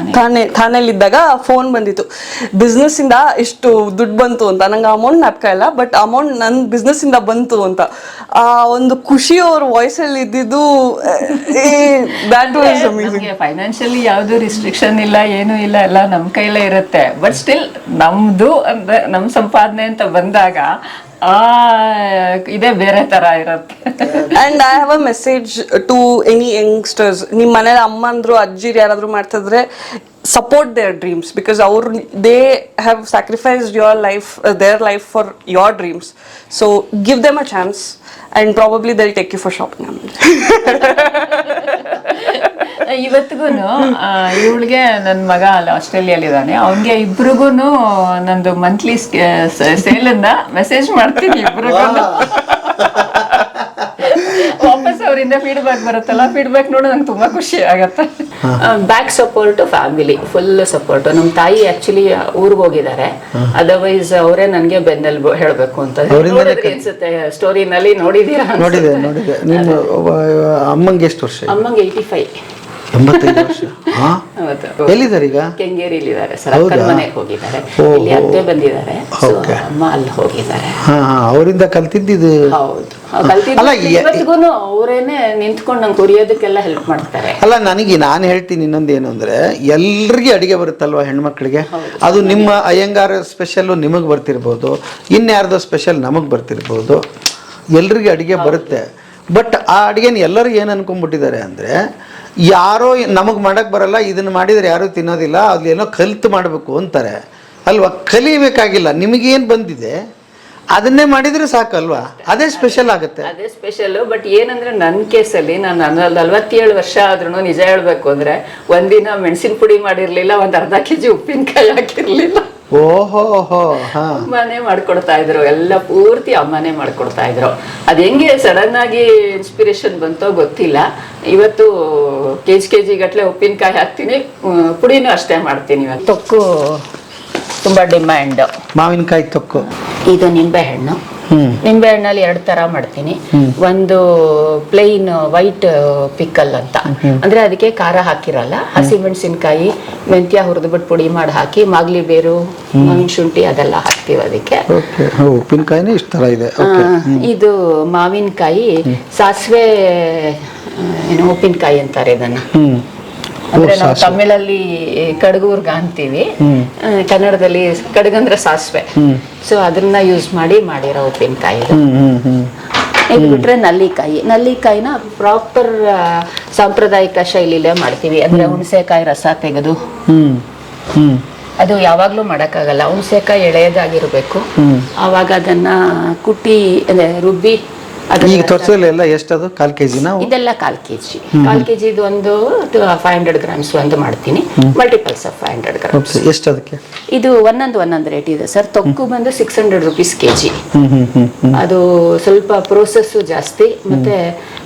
ಥಾಣೆಲಿದ್ದಾಗ ಫೋನ್ ಬಂದಿತ್ತು, ಬಿಸ್ನೆಸ್ ಇಂದ ಇಷ್ಟು ದುಡ್ಡು ಬಂತು ಅಂತ. ನಂಗೆ ಅಮೌಂಟ್ ನಾಪ್ಕ ಇಲ್ಲ, ಬಟ್ ಅಮೌಂಟ್ ನನ್ನ ಬಿಸ್ನೆಸ್ ಇಂದ ಬಂತು ಅಂತ ಆ ಒಂದು ಖುಷಿ ಅವ್ರ ವಾಯ್ಸ್ ಅಲ್ಲಿ ಇದ್ದಿದ್ದು, ದ್ಯಾಟ್ ವಾಸ್ ಅಮೇಜಿಂಗ್. ಫೈನಾನ್ಷಿಯಲಿ ಯಾವ್ದು ರಿಸ್ಟ್ರಿಕ್ಷನ್ ಇಲ್ಲ, ಏನು ಇಲ್ಲ, ಎಲ್ಲ ನಮ್ ಕೈಲೇ ಇರುತ್ತೆ. ಬಟ್ ಸ್ಟಿಲ್ ನಮ್ದು ಅಂದ್ರೆ ನಮ್ ಸಂಪಾದನೆ ಅಂತ ಬಂದಾಗ ಇದೇ ಬೇರೆ ತರ ಇರುತ್ತೆ. And I have a message to any youngsters. ನಿಮ್ಮ ಮನೇಲಿ ಅಮ್ಮ ಅಂದ್ರು ಅಜ್ಜಿರು ಯಾರಾದ್ರೂ ಮಾಡ್ತಿದ್ರೆ support their dreams, because they have sacrificed their life for your dreams. So give them a chance and probably they'll take you for shopping. ಇವತ್ತಿಗೂ ಇವಳಿಗೆ ನನ್ನ ಮಗ ಅಲ್ಲಿ ಆಸ್ಟ್ರೇಲಿಯಲ್ಲಿ ಇದ್ದಾನೆ, ಅವನಿಗೆ ಇಬ್ರಿಗೂ ನಂದು ಮಂತ್ಲಿ ಸೇಲನ್ನ ಮೆಸೇಜ್ ಮಾಡ್ತೀನಿ. ಇಬ್ರಿಗೂ ವಾಪಸ್ ಅವರಿಂದ ಫೀಡ್ಬ್ಯಾಕ್ ಬರುತ್ತಲ್ಲ, ಫೀಡ್ಬ್ಯಾಕ್ ನೋಡಿ ನಂಗೆ ತುಂಬಾ ಖುಷಿ ಆಗತ್ತೆ. Back support, family full support. ನಮ್ಮ ತಾಯಿ ಆಕ್ಚುಲಿ ಊರಿಗೆ ಹೋಗಿದ್ದಾರೆ, ಅದರ್ವೈಸ್ ಅವರೇ ನನಗೆ ಬೆನ್ನೆಲುಬು ಹೇಳಬೇಕು ಅಂತ ಅನ್ಸುತ್ತೆ. ಸ್ಟೋರಿನಲ್ಲಿ ನೋಡಿದೀರಾ? ನೋಡಿದೆ. ನಿಮ್ಮ ಅಮ್ಮಂಗೆ ಎಷ್ಟು ವರ್ಷ? ಅಮ್ಮಂಗೆ 85. 85 ವರ್ಷ. ಎಲ್ಲಿದ್ದಾರೆ ಈಗ? ಕೆಂಗೇರಿಲಿದ್ದಾರೆ ಸರ್, ಅಕ್ಕನ ಮನೆಗೆ ಹೋಗಿದ್ದಾರೆ. ಇಲ್ಲಿ ಅತ್ತೆ ಬಂದಿದ್ದಾರೆ, ಅಮ್ಮ ಅಲ್ಲಿ ಹೋಗಿದ್ದಾರೆ. ಅವರಿಂದ ಕಲ್ತಿದ್ದು? ಹೌದು, ಇವತ್ತಿಗೂ ಅವರೇನೆ ನಿಂತ್ಕೊಂಡು ನಂಗೆ ಕುರಿಯೋದಕ್ಕೆಲ್ಲ ಹೆಲ್ಪ್ ಮಾಡ್ತಾರೆ. ಅಲ್ಲ, ನಾನು ಹೇಳ್ತೀನಿ ಇನ್ನೊಂದು ಏನು ಅಂದ್ರೆ, ಎಲ್ರಿಗೆ ಅಡಿಗೆ ಬರುತ್ತಲ್ವಾ ಹೆಣ್ಮಕ್ಳಿಗೆ. ಅದು ನಿಮ್ಮ ಅಯ್ಯಂಗಾರ ಸ್ಪೆಷಲ್ ನಿಮಗೆ ಬರ್ತಿರ್ಬೋದು, ಇನ್ಯಾರ್ದೋ ಸ್ಪೆಷಲ್ ನಮಗೆ ಬರ್ತಿರ್ಬೋದು. ಎಲ್ರಿಗೆ ಅಡಿಗೆ ಬರುತ್ತೆ. ಬಟ್ ಆ ಅಡಿಗೆನ ಎಲ್ಲರೂ ಏನು ಅನ್ಕೊಂಡ್ಬಿಟ್ಟಿದ್ದಾರೆ ಅಂದರೆ, ಯಾರೋ ನಮಗೆ ಮಾಡೋಕ್ಕೆ ಬರಲ್ಲ, ಇದನ್ನು ಮಾಡಿದರೆ ಯಾರೂ ತಿನ್ನೋದಿಲ್ಲ, ಅದೇನೋ ಕಲಿತು ಮಾಡಬೇಕು ಅಂತಾರೆ ಅಲ್ವಾ. ಕಲಿಬೇಕಾಗಿಲ್ಲ, ನಿಮಗೇನು ಬಂದಿದೆ ಅದನ್ನೇ ಮಾಡಿದ್ರೆ ಸಾಕಲ್ವಾ, ಅದೇ ಸ್ಪೆಷಲ್ ಆಗುತ್ತೆ. ಅದೇ ಸ್ಪೆಷಲ್. ಬಟ್ ಏನಂದ್ರೆ ನನ್ನ ಕೇಸಲ್ಲಿ ನಾನು 47 ವರ್ಷ ಆದ್ರೂ ನಿಜ ಹೇಳ್ಬೇಕು ಅಂದ್ರೆ ಒಂದಿನ ಮೆಣಸಿನ ಪುಡಿ ಮಾಡಿರ್ಲಿಲ್ಲ, ಒಂದ್ ಅರ್ಧ ಕೆಜಿ ಉಪ್ಪಿನಕಾಯಿ ಹಾಕಿರ್ಲಿಲ್ಲ. ಓಹೋ, ಅಮ್ಮನೇ ಮಾಡ್ಕೊಡ್ತಾ ಇದ್ರು, ಎಲ್ಲ ಪೂರ್ತಿ ಅಮ್ಮನೇ ಮಾಡ್ಕೊಡ್ತಾ ಇದ್ರು. ಅದ್ ಹೆಂಗೆ ಸಡನ್ ಆಗಿ ಇನ್ಸ್ಪಿರೇಷನ್ ಬಂತೋ ಗೊತ್ತಿಲ್ಲ. ಇವತ್ತು ಕೆಜಿ ಗಟ್ಲೆ ಉಪ್ಪಿನಕಾಯಿ ಹಾಕ್ತೀನಿ, ಪುಡಿನೂ ಅಷ್ಟೇ ಮಾಡ್ತೀನಿ. ತೊಕ್ಕು ತುಂಬಾ ಡಿಮ್ಯಾಂಡ್. ಮಾವಿನಕಾಯಿ ತೊಕ್ಕು, ಇದು ನಿಂಬೆಹಣ್ಣು. ನಿಂಬೆಹಣ್ಣಲ್ಲಿ 2 ತರ ಮಾಡ್ತೀನಿ. ಒಂದು ಪ್ಲೇನ್ ವೈಟ್ ಪಿಕಲ್ ಅಂತ, ಅಂದ್ರೆ ಅದಕ್ಕೆ ಖಾರ ಹಾಕಿರಲ್ಲ, ಹಸಿಮೆಣಸಿನ್ಕಾಯಿ ಮೆಂತ್ಯ ಹುರಿದ್ಬಿಟ್ಟು ಪುಡಿ ಮಾಡಿ ಹಾಕಿ, ಮಾಗ್ಲಿ ಬೇರು, ಮಾವಿನ ಶುಂಠಿ ಅದೆಲ್ಲ ಹಾಕ್ತಿವಿ ಅದಕ್ಕೆ. ಉಪ್ಪಿನಕಾಯಿನೇ ಇಷ್ಟ ತರ ಇದೆ. ಇದು ಮಾವಿನಕಾಯಿ ಸಾಸಿವೆ ಉಪ್ಪಿನಕಾಯಿ ಅಂತಾರೆ ಇದನ್ನ. ಅಂದ್ರೆ ನಾವು ತಮಿಳಲ್ಲಿ ಕಡಗೂರ್ಗ ಅಂತೀವಿ, ಕನ್ನಡದಲ್ಲಿ ಕಡಗಂದ್ರೆ ಸಾಸಿವೆ. ಸೊ ಅದನ್ನ ಯೂಸ್ ಮಾಡಿರೋ ಉಪ್ಪಿನಕಾಯಿ. ಇದು ಬಿಟ್ರೆ ನಲ್ಲಿಕಾಯಿನ ಪ್ರಾಪರ್ ಸಾಂಪ್ರದಾಯಿಕ ಶೈಲಿಲೇ ಮಾಡ್ತೀವಿ. ಅಂದ್ರೆ ಹುಣಸೆಕಾಯಿ ರಸ ತೆಗೆದು, ಅದು ಯಾವಾಗ್ಲೂ ಮಾಡಕ್ಕಾಗಲ್ಲ, ಹುಣಸೆಕಾಯಿ ಎಳೆಯದಾಗಿರ್ಬೇಕು. ಆವಾಗ ಅದನ್ನ ಕುಟ್ಟಿ ರುಬ್ಬಿ. ಈಗ ತೋರಿಸೋಲ್ಲ ಎಷ್ಟದು? 1/4 ಕೆಜಿನ? ಇದೆಲ್ಲ 1/4 ಕೆಜಿ. 1/4 ಕೆಜಿದು ಒಂದು 500 ಗ್ರಾಮ್ಸ್ ಒಂದು ಮಾಡ್ತೀನಿ, ಮಲ್ಟಿಪಲ್ಸ್ ಆಫ್ 500 ಗ್ರಾಮ್ಸ್. ಎಷ್ಟು ಅದಕ್ಕೆ? ಇದು ಒಂದೊಂದು ರೇಟ್ ಇದೆ ಸರ್. ತೊಕ್ಕು ಬಂದು 600 rupees ಕೆಜಿ. ಅದು ಸ್ವಲ್ಪ ಪ್ರೋಸೆಸ್ ಜಾಸ್ತಿ, ಮತ್ತೆ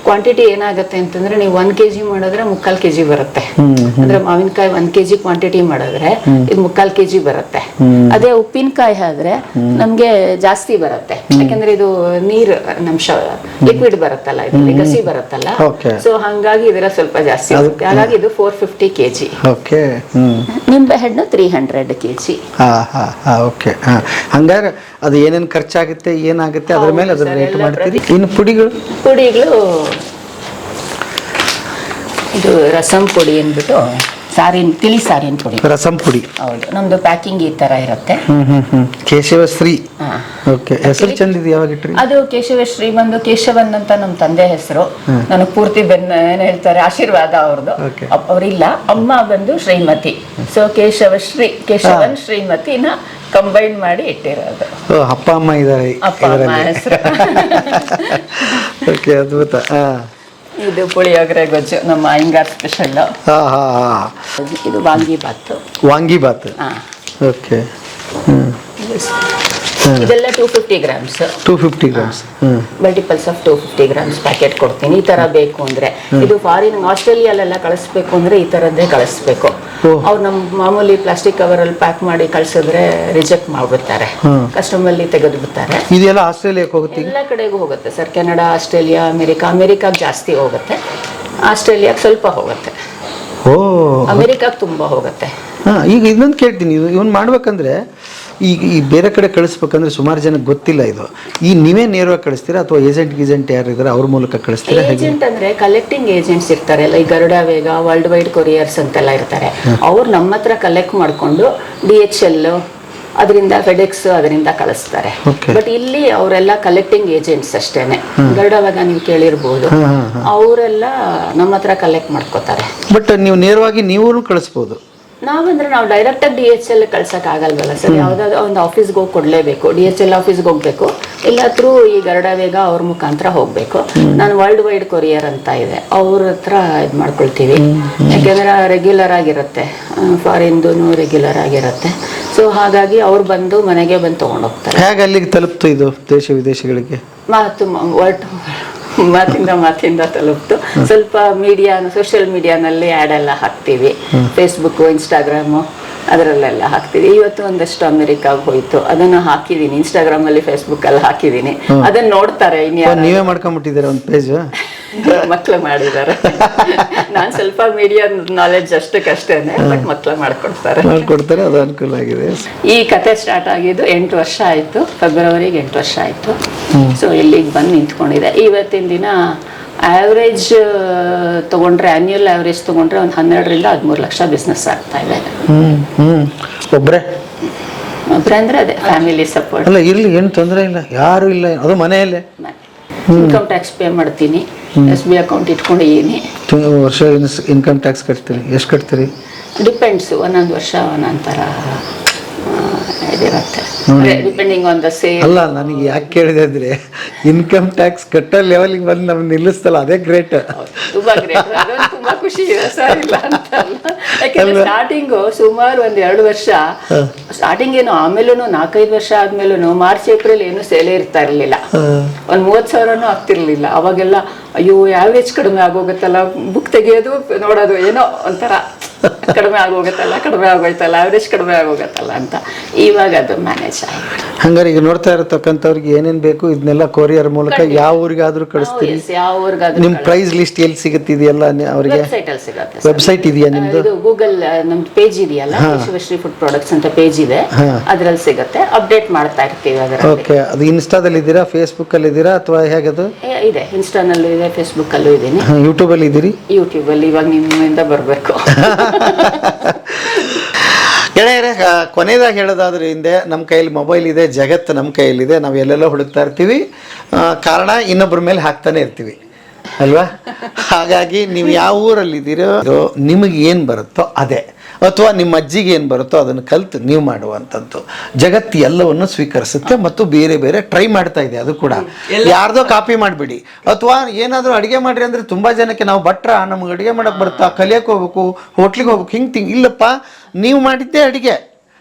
ಕ್ವಾಂಟಿಟಿ ಏನಾಗುತ್ತೆ ಅಂತಂದ್ರೆ ನೀವು 1 ಕೆಜಿ ಮಾಡಿದ್ರೆ 3/4 ಕೆಜಿ ಬರುತ್ತೆ. ಅಂದ್ರೆ ಮಾವಿನಕಾಯಿ 1 ಕೆಜಿ ಕ್ವಾಂಟಿಟಿ ಮಾಡಿದ್ರೆ ಇದು 3/4 ಕೆಜಿ ಬರುತ್ತೆ. ಅದೇ ಉಪ್ಪಿನಕಾಯಿ ಆದ್ರೆ ನಮ್ಗೆ ಜಾಸ್ತಿ ಬರುತ್ತೆ, ಯಾಕಂದ್ರೆ ಇದು ನೀರು ಅಂಶ, ಲಿಕ್ವಿಡ್ ಬರುತ್ತಲ್ಲ, ಇದರಲ್ಲಿ ಗಸಿ ಬರುತ್ತಲ್ಲ. ಸೊ ಹಂಗಾಗಿ ಇದರ ಸ್ವಲ್ಪ ಜಾಸ್ತಿ ಆಗುತ್ತೆ. ಹಾಗಾಗಿ ಇದು 450 ಕೆಜಿ. ನಿಂಬೆಹಣ್ಣು 300 ಕೆಜಿ. ಹಂಗಾರೆ ಅದು ಏನೇನು ಖರ್ಚಾಗುತ್ತೆ, ಏನಾಗುತ್ತೆ ಅದ್ರ ಮೇಲೆ ಅದ್ರ ರೇಟ್ ಮಾಡ್ತೀರಿ. ಇನ್ನು ಪುಡಿಗಳು ಇದು ರಸಂ ಪುಡಿ ಅಂದ್ಬಿಟ್ಟು ಸಾರಿನ ತಿಳಿ ಸಾರಿನ ಪುಡಿ. ರಸಂ ಪುಡಿ. ಹೌದು, ನಮ್ದು ಪ್ಯಾಕಿಂಗ್ ಈ ತರ ಇರುತ್ತೆ. ಕೇಶವಶ್ರೀ. ಹಾ. ಓಕೆ, ಹೆಸರು ಚಂದ ಇದೆ. ಯಾವಾಗ ಇಟ್ರಿ? ಅದು ಕೇಶವಶ್ರೀ ಬಂದು ಕೇಶವನ್ ಅಂತ ನಮ್ಮ ತಂದೆ ಹೆಸರು. ನನಗೆ ಪೂರ್ತಿ ಏನ್ ಹೇಳ್ತಾರೆ ಆಶೀರ್ವಾದ ಅವ್ರದ್ದು. Okay. ಅವ್ರಿಲ್ಲ, ಅಮ್ಮ ಬಂದು ಶ್ರೀಮತಿ. ಸೊ ಕೇಶವನ್ ಶ್ರೀಮತಿನ ಕಂಬೈನ್ ಮಾಡಿ ಇಟ್ಟಿರೋದು. ಅಪ್ಪ ಅಮ್ಮ ಇದ್ದಾರೆ ಅಪ್ಪ ಅಮ್ಮ ಹೆಸರು. ಓಕೆ, ಅದ್ಭುತ. ಇದು ಪುಳಿಯೋಗರೆ ಗೊಜ್ಜು, ನಮ್ಮ ಅಯ್ಯಂಗಾರ್ ಸ್ಪೆಷಲ್. ಇದು ವಾಂಗಿಬಾತು. ವಾಂಗಿಬಾತ್. ಓಕೆ. ಇದೆಲ್ಲ 250 grams. 250 grams. Multiples of 250 grams packet ಕೊಡ್ತೀನಿ. ಈ ತರ ಬೇಕು ಅಂದ್ರೆ. ಇದು ಫಾರಿನ್ ಆಸ್ಟ್ರೇಲಿಯಲ್ಲೆಲ್ಲ ಕಳಿಸ್ಬೇಕು ಅಂದ್ರೆ ಈ ತರದ್ದೇ ಕಳಿಸ್ಬೇಕು. ಅವ್ರು ನಮ್ಮ ಮಾಮೂಲಿ ಪ್ಲಾಸ್ಟಿಕ್ ಕವರ್ ಅಲ್ಲಿ ಪ್ಯಾಕ್ ಮಾಡಿ ಕಳ್ಸಿದ್ರೆ ರಿಜೆಕ್ಟ್ ಮಾಡ್ಬಿಡ್ತಾರೆ, ಕಸ್ಟಮರ್ ತೆಗೆದು ಬಿಡ್ತಾರೆ. ಇದೆಲ್ಲ ಆಸ್ಟ್ರೇಲಿಯಾಕ್ಕೆ ಹೋಗುತ್ತೆ? ಎಲ್ಲ ಕಡೆಗೂ ಹೋಗುತ್ತೆ ಸರ್. ಕೆನಡಾ, ಆಸ್ಟ್ರೇಲಿಯಾ, ಅಮೆರಿಕಾಗೆ ಜಾಸ್ತಿ ಹೋಗುತ್ತೆ, ಆಸ್ಟ್ರೇಲಿಯಾಗೆ ಸ್ವಲ್ಪ ಹೋಗುತ್ತೆ, ಅಮೆರಿಕಾಗೆ ತುಂಬಾ ಹೋಗುತ್ತೆ. ಈಗ ಇನ್ನೊಂದು ಕೇಳ್ತೀನಿ, ಇವನ್ ಮಾಡ್ಬೇಕಂದ್ರೆ ಈಗ ಈ ಬೇರೆ ಕಡೆ ಕಳಿಸ್ಬೇಕಂದ್ರೆ ಸುಮಾರು ಜನಕ್ಕೆ ಗೊತ್ತಿಲ್ಲ ಇದು. ನೀವೇ ನೇರವಾಗಿ ಕಳಿಸ್ತೀರಾ ಅಥವಾ ಏಜೆಂಟ್ ಯಾರು ಇದ್ದಾರೆ ಅವ್ರ ಮೂಲಕ ಕಳಿಸ್ತೀರಾ? ಏಜೆಂಟ್ ಅಂದ್ರೆ ಕಲೆಕ್ಟಿಂಗ್ ಏಜೆಂಟ್ಸ್ ಇರ್ತಾರೆ, ಲೈಕ್ ಗರುಡ ವೇಗ, ವರ್ಲ್ಡ್ ವೈಡ್ ಕೊರಿಯರ್ಸ್ ಅಂತೆಲ್ಲ ಇರ್ತಾರೆ. ಅವ್ರು ನಮ್ಮ ಹತ್ರ ಕಲೆಕ್ಟ್ ಮಾಡ್ಕೊಂಡು DHL ಅದರಿಂದ ಫೆಡೆಕ್ಸ್ ಅದರಿಂದ ಕಳಿಸ್ತಾರೆ. ಬಟ್ ಇಲ್ಲಿ ಅವರೆಲ್ಲ ಕಲೆಕ್ಟಿಂಗ್ ಏಜೆಂಟ್ಸ್ ಅಷ್ಟೇನೆ. ಗರುಡ ವೇಗ ನೀವು ಕೇಳಿರ್ಬೋದು, ಅವರೆಲ್ಲ ನಮ್ಮ ಹತ್ರ ಕಲೆಕ್ಟ್ ಮಾಡ್ಕೋತಾರೆ. ಬಟ್ ನೀವು ನೇರವಾಗಿ ನೀವು ಕಳಿಸ್ಬೋದು. ನಾವು ಡೈರೆಕ್ಟ್ ಆಗಿ DHL ಕಳ್ಸಕ್ ಆಗಲ್ವಲ್ಲ ಸರ್. ಯಾವ್ದಾದ್ರು ಒಂದು ಆಫೀಸ್ಗೆ ಹೋಗಿ ಕೊಡ್ಲೇಬೇಕು, DHL ಆಫೀಸ್ಗೆ ಹೋಗ್ಬೇಕು, ಇಲ್ಲ ಥ್ರೂ ಈ ಗರುಡ ವೇಗ ಅವ್ರ ಮುಖಾಂತರ ಹೋಗ್ಬೇಕು. ನಾನು ವರ್ಲ್ಡ್ ವೈಡ್ ಕೊರಿಯರ್ ಅಂತ ಇದೆ, ಅವ್ರ ಹತ್ರ ಇದು ಮಾಡ್ಕೊಳ್ತೀವಿ. ಯಾಕೆಂದ್ರೆ ರೆಗ್ಯುಲರ್ ಆಗಿರುತ್ತೆ, ಫಾರಿನ್ದು ರೆಗ್ಯುಲರ್ ಆಗಿರುತ್ತೆ. ಸೊ ಹಾಗಾಗಿ ಅವ್ರು ಬಂದು ಮನೆಗೆ ಬಂದು ತಗೊಂಡು ಹೋಗ್ತಾರೆ. ಹೇಗೆ ಅಲ್ಲಿಗೆ ತಲುಪ್ತು ಇದು ದೇಶ ವಿದೇಶಗಳಿಗೆ? ಮಾತಿಂದ ತಲುಪ್ತು. ಸ್ವಲ್ಪ ಸೋಷಿಯಲ್ ಮೀಡಿಯಾನಲ್ಲಿ ಆ್ಯಡ್ ಎಲ್ಲ ಹಾಕ್ತೀವಿ, ಫೇಸ್ಬುಕ್, ಇನ್ಸ್ಟಾಗ್ರಾಮು ಅದರಲ್ಲೆಲ್ಲ ಹಾಕ್ತೀವಿ. ಇವತ್ತು ಒಂದಷ್ಟು ಅಮೆರಿಕಾಗ್ ಹೋಯ್ತು, ಅದನ್ನು ಹಾಕಿದೀನಿ, ಇನ್ಸ್ಟಾಗ್ರಾಮ್ ಅಲ್ಲಿ, ಫೇಸ್ಬುಕ್ ಅಲ್ಲಿ ಹಾಕಿದೀನಿ. ಅದನ್ನ ನೋಡ್ತಾರೆ. ನೀವೇ ಮಾಡ್ಕೊಂಡ್ಬಿಟ್ಟಿದ್ದೀರಾ ಒಂದು ಪೇಜ್? ಮಕ್ಳು ಮಾಡಿದ್ದಾರೆ. ನಾನ್ ಸ್ವಲ್ಪ ಮೀಡಿಯಾ ನಾಲೆಡ್ಜ್ ಅಷ್ಟಕ್ಕಷ್ಟೇನೆ, ಬಟ್ ಮಕ್ಳು ಮಾಡ್ಕೊಡ್ತಾರೆ. ಅದು ಅನುಕೂಲ ಆಗಿದೆ. ಈ ಕತೆ ಸ್ಟಾರ್ಟ್ ಆಗಿದ್ದು 8 ವರ್ಷ ಆಯ್ತು, ಫೆಬ್ರವರಿಗೆ 8 ವರ್ಷ ಆಯ್ತು. ಸೊ ಇಲ್ಲಿಗೆ ಬಂದು ನಿಂತ್ಕೊಂಡಿದೆ. ಇವತ್ತಿನ ದಿನ ಆವ್ರೇಜ್ ತಗೊಂಡ್ರೆ, ಆನ್ಯುಯಲ್ ಆವ್ರೇಜ್ ತಗೊಂಡ್ರೆ ಒಂದು 12 ರಿಂದ 13 ಲಕ್ಷ ಬಿಸ್ನೆಸ್ ಆಗ್ತಾ ಇದೆ. ಒಬ್ರೆ ಅಂದ್ರೆ ಅದೇ ಫ್ಯಾಮಿಲಿ ಸಪೋರ್ಟ್. ಅಲ್ಲ, ಇರ್ಲಿ, ಏನು ತೊಂದರೆ ಇಲ್ಲ, ಯಾರು ಇಲ್ಲ, ಅದು ಮನೆಯಲ್ಲೇ. ಇನ್ಕಮ್ ಟ್ಯಾಕ್ಸ್ ಪೇ ಮಾಡ್ತೀನಿ, SB ಅಕೌಂಟ್ ಇಟ್ಕೊಂಡಿದ್ದೀನಿ. ವರ್ಷ ಇನ್ಕಮ್ ಟ್ಯಾಕ್ಸ್ ಕಟ್ತೀರಿ? ಎಷ್ಟು ಕಟ್ತೀರಿ? ಡಿಪೆಂಡ್ಸ್, ಒಂದೊಂದು ವರ್ಷ ಒಂದೊಂಥರ ಇದಿರುತ್ತೆ, ಡಿಪೆಂಡಿಂಗ್ ಆನ್ ದ ಸೇಲ್. ಅಲ್ಲ, ನನಗೆ ಯಾಕೆ ಕೇಳಿದೆ ಅಂದ್ರೆ ಇನ್ಕಮ್ ಟ್ಯಾಕ್ಸ್ ಕಟ್ಟೋ ಲೆವೆಲ್ಗೆ ಬಂದು ನಮ್ಗೆ ನಿಲ್ಲಿಸ್ತಲ್ಲ, ಅದೇ ಗ್ರೇಟ್. ತುಂಬಾ ಗ್ರೇಟ್, ಅದೊಂದು ತುಂಬಾ ಖುಷಿ ಇದೆ ಸರ್. ಇಲ್ಲ ಅಂತ ಅಲ್ಲ, ಯಾಕೆಂದ್ರೆ ಸ್ಟಾರ್ಟಿಂಗು ಸುಮಾರು 1-2 ವರ್ಷ ಸ್ಟಾರ್ಟಿಂಗ್ ಏನು, ಆಮೇಲೂ 4-5 ವರ್ಷ ಆದ್ಮೇಲೂ ಮಾರ್ಚ್ ಏಪ್ರಿಲ್ ಏನು ಸೇಲೆ ಇರ್ತಾ ಇರ್ಲಿಲ್ಲ, ಒಂದು 30,000 ಆಗ್ತಿರ್ಲಿಲ್ಲ. ಅವಾಗೆಲ್ಲ ಅಯ್ಯೋ ಯಾವ್ರೇಜ್ ಕಡಿಮೆ ಆಗೋಗುತ್ತಲ್ಲ, ಬುಕ್ ತೆಗಿಯೋದು ನೋಡೋದು ಏನೋ ಒಂಥರ ಕಡಿಮೆ ಆಗೋಗುತ್ತಲ್ಲ, ಆವ್ರೇಜ್ ಕಡಿಮೆ ಆಗೋಗುತ್ತಲ್ಲ ಅಂತ. ಇವಾಗ ಅದು ಮ್ಯಾನೇಜ್ ಆಗಿದೆ. ಹಂಗಾರೆ ಈಗ ನೋಡ್ತಾ ಇರತಕ್ಕಂಥವ್ರಿಗೆ ಏನೇನ್ ಬೇಕು ಇದನ್ನೆಲ್ಲ ಕೊರಿಯರ್ ಮೂಲಕ ಯಾವ ಊರಿಗಾದ್ರೂ ಕಳಿಸ್ತೀರಿ? ಯಾವ ಊರಿಗಾದ್ರೂ. ನಿಮ್ ಪ್ರೈಸ್ ಲಿಸ್ಟ್ ಎಲ್ಲಿ ಸಿಗುತ್ತಿದೆಯಲ್ಲ ಅವರಿಗೆ? ವೆಬ್ಸೈಟ್ ಅಲ್ಲಿ ಸಿಗುತ್ತೆ. ವೆಬ್ಸೈಟ್ ಇದೆಯಾ ನಿಮ್ದು? ಇದು ಗೂಗಲ್ ನಮ್ದು ಪೇಜ್ ಇದೆಯಲ್ಲ, ಶಿವಶ್ರೀ ಫುಡ್ ಪ್ರಾಡಕ್ಟ್ಸ್ ಅಂತ ಪೇಜ್ ಇದೆ, ಅದ್ರಲ್ಲಿ ಸಿಗುತ್ತೆ. ಅಪ್ಡೇಟ್ ಮಾಡ್ತಾ ಇರ್ತೀವಿ ಅದರಲ್ಲಿ. ಓಕೆ, ಅದು ಇನ್ಸ್ಟಾದಲ್ಲಿ ಇದ್ದೀರಾ, ಫೇಸ್ಬುಕ್ ಅಲ್ಲಿ ಇದ್ದೀರಾ, ಅಥವಾ ಹೇಗದು? ಇದೆ, ಇನ್ಸ್ಟಾನಲ್ಲೂ ಇದೆ, ಫೇಸ್ಬುಕ್ ಅಲ್ಲೂ ಇದ್ದೀನಿ. ಯೂಟ್ಯೂಬ್ ಅಲ್ಲಿ ಇದ್ದೀರಿ? ಯೂಟ್ಯೂಬ್ ಅಲ್ಲಿ ಇವಾಗ ನಿಮ್ಮಿಂದ ಬರಬೇಕು. ಗೆಳೆಯರೆ, ಕೊನೆಯದಾಗಿ ಹೇಳೋದಾದ್ರೆ, ಹಿಂದೆ ನಮ್ಮ ಕೈಯಲ್ಲಿ ಮೊಬೈಲ್ ಇದೆ, ಜಗತ್ತು ನಮ್ಮ ಕೈಯಲ್ಲಿದೆ, ನಾವು ಎಲ್ಲೆಲ್ಲೋ ಹುಡುಕ್ತಾ ಇರ್ತೀವಿ, ಕಾರಣ ಇನ್ನೊಬ್ಬರ ಮೇಲೆ ಹಾಕ್ತಾನೆ ಇರ್ತೀವಿ ಅಲ್ವಾ? ಹಾಗಾಗಿ ನೀವು ಯಾವ ಊರಲ್ಲಿದ್ದೀರೋ ನಿಮಗೆ ಏನು ಬರುತ್ತೋ ಅದೇ, ಅಥವಾ ನಿಮ್ಮ ಅಜ್ಜಿಗೆ ಏನು ಬರುತ್ತೋ ಅದನ್ನು ಕಲಿತು ನೀವು ಮಾಡುವಂಥದ್ದು. ಜಗತ್ತು ಎಲ್ಲವನ್ನು ಸ್ವೀಕರಿಸುತ್ತೆ ಮತ್ತು ಬೇರೆ ಬೇರೆ ಟ್ರೈ ಮಾಡ್ತಾ ಇದೆ. ಅದು ಕೂಡ ಯಾರ್ದೋ ಕಾಪಿ ಮಾಡಿಬಿಡಿ, ಅಥವಾ ಏನಾದರೂ ಅಡುಗೆ ಮಾಡಿರಿ ಅಂದರೆ ತುಂಬ ಜನಕ್ಕೆ ನಾವು ಭಟ್ರ, ನಮ್ಗೆ ಅಡುಗೆ ಮಾಡೋಕ್ಕೆ ಬರುತ್ತಾ, ಕಲಿಯೋಕೆ ಹೋಗ್ಬೇಕು, ಹೋಟ್ಲಿಗೆ ಹೋಗ್ಬೇಕು, ಹಿಂಗೆ ಇಲ್ಲಪ್ಪ, ನೀವು ಮಾಡಿದ್ದೇ ಅಡುಗೆ,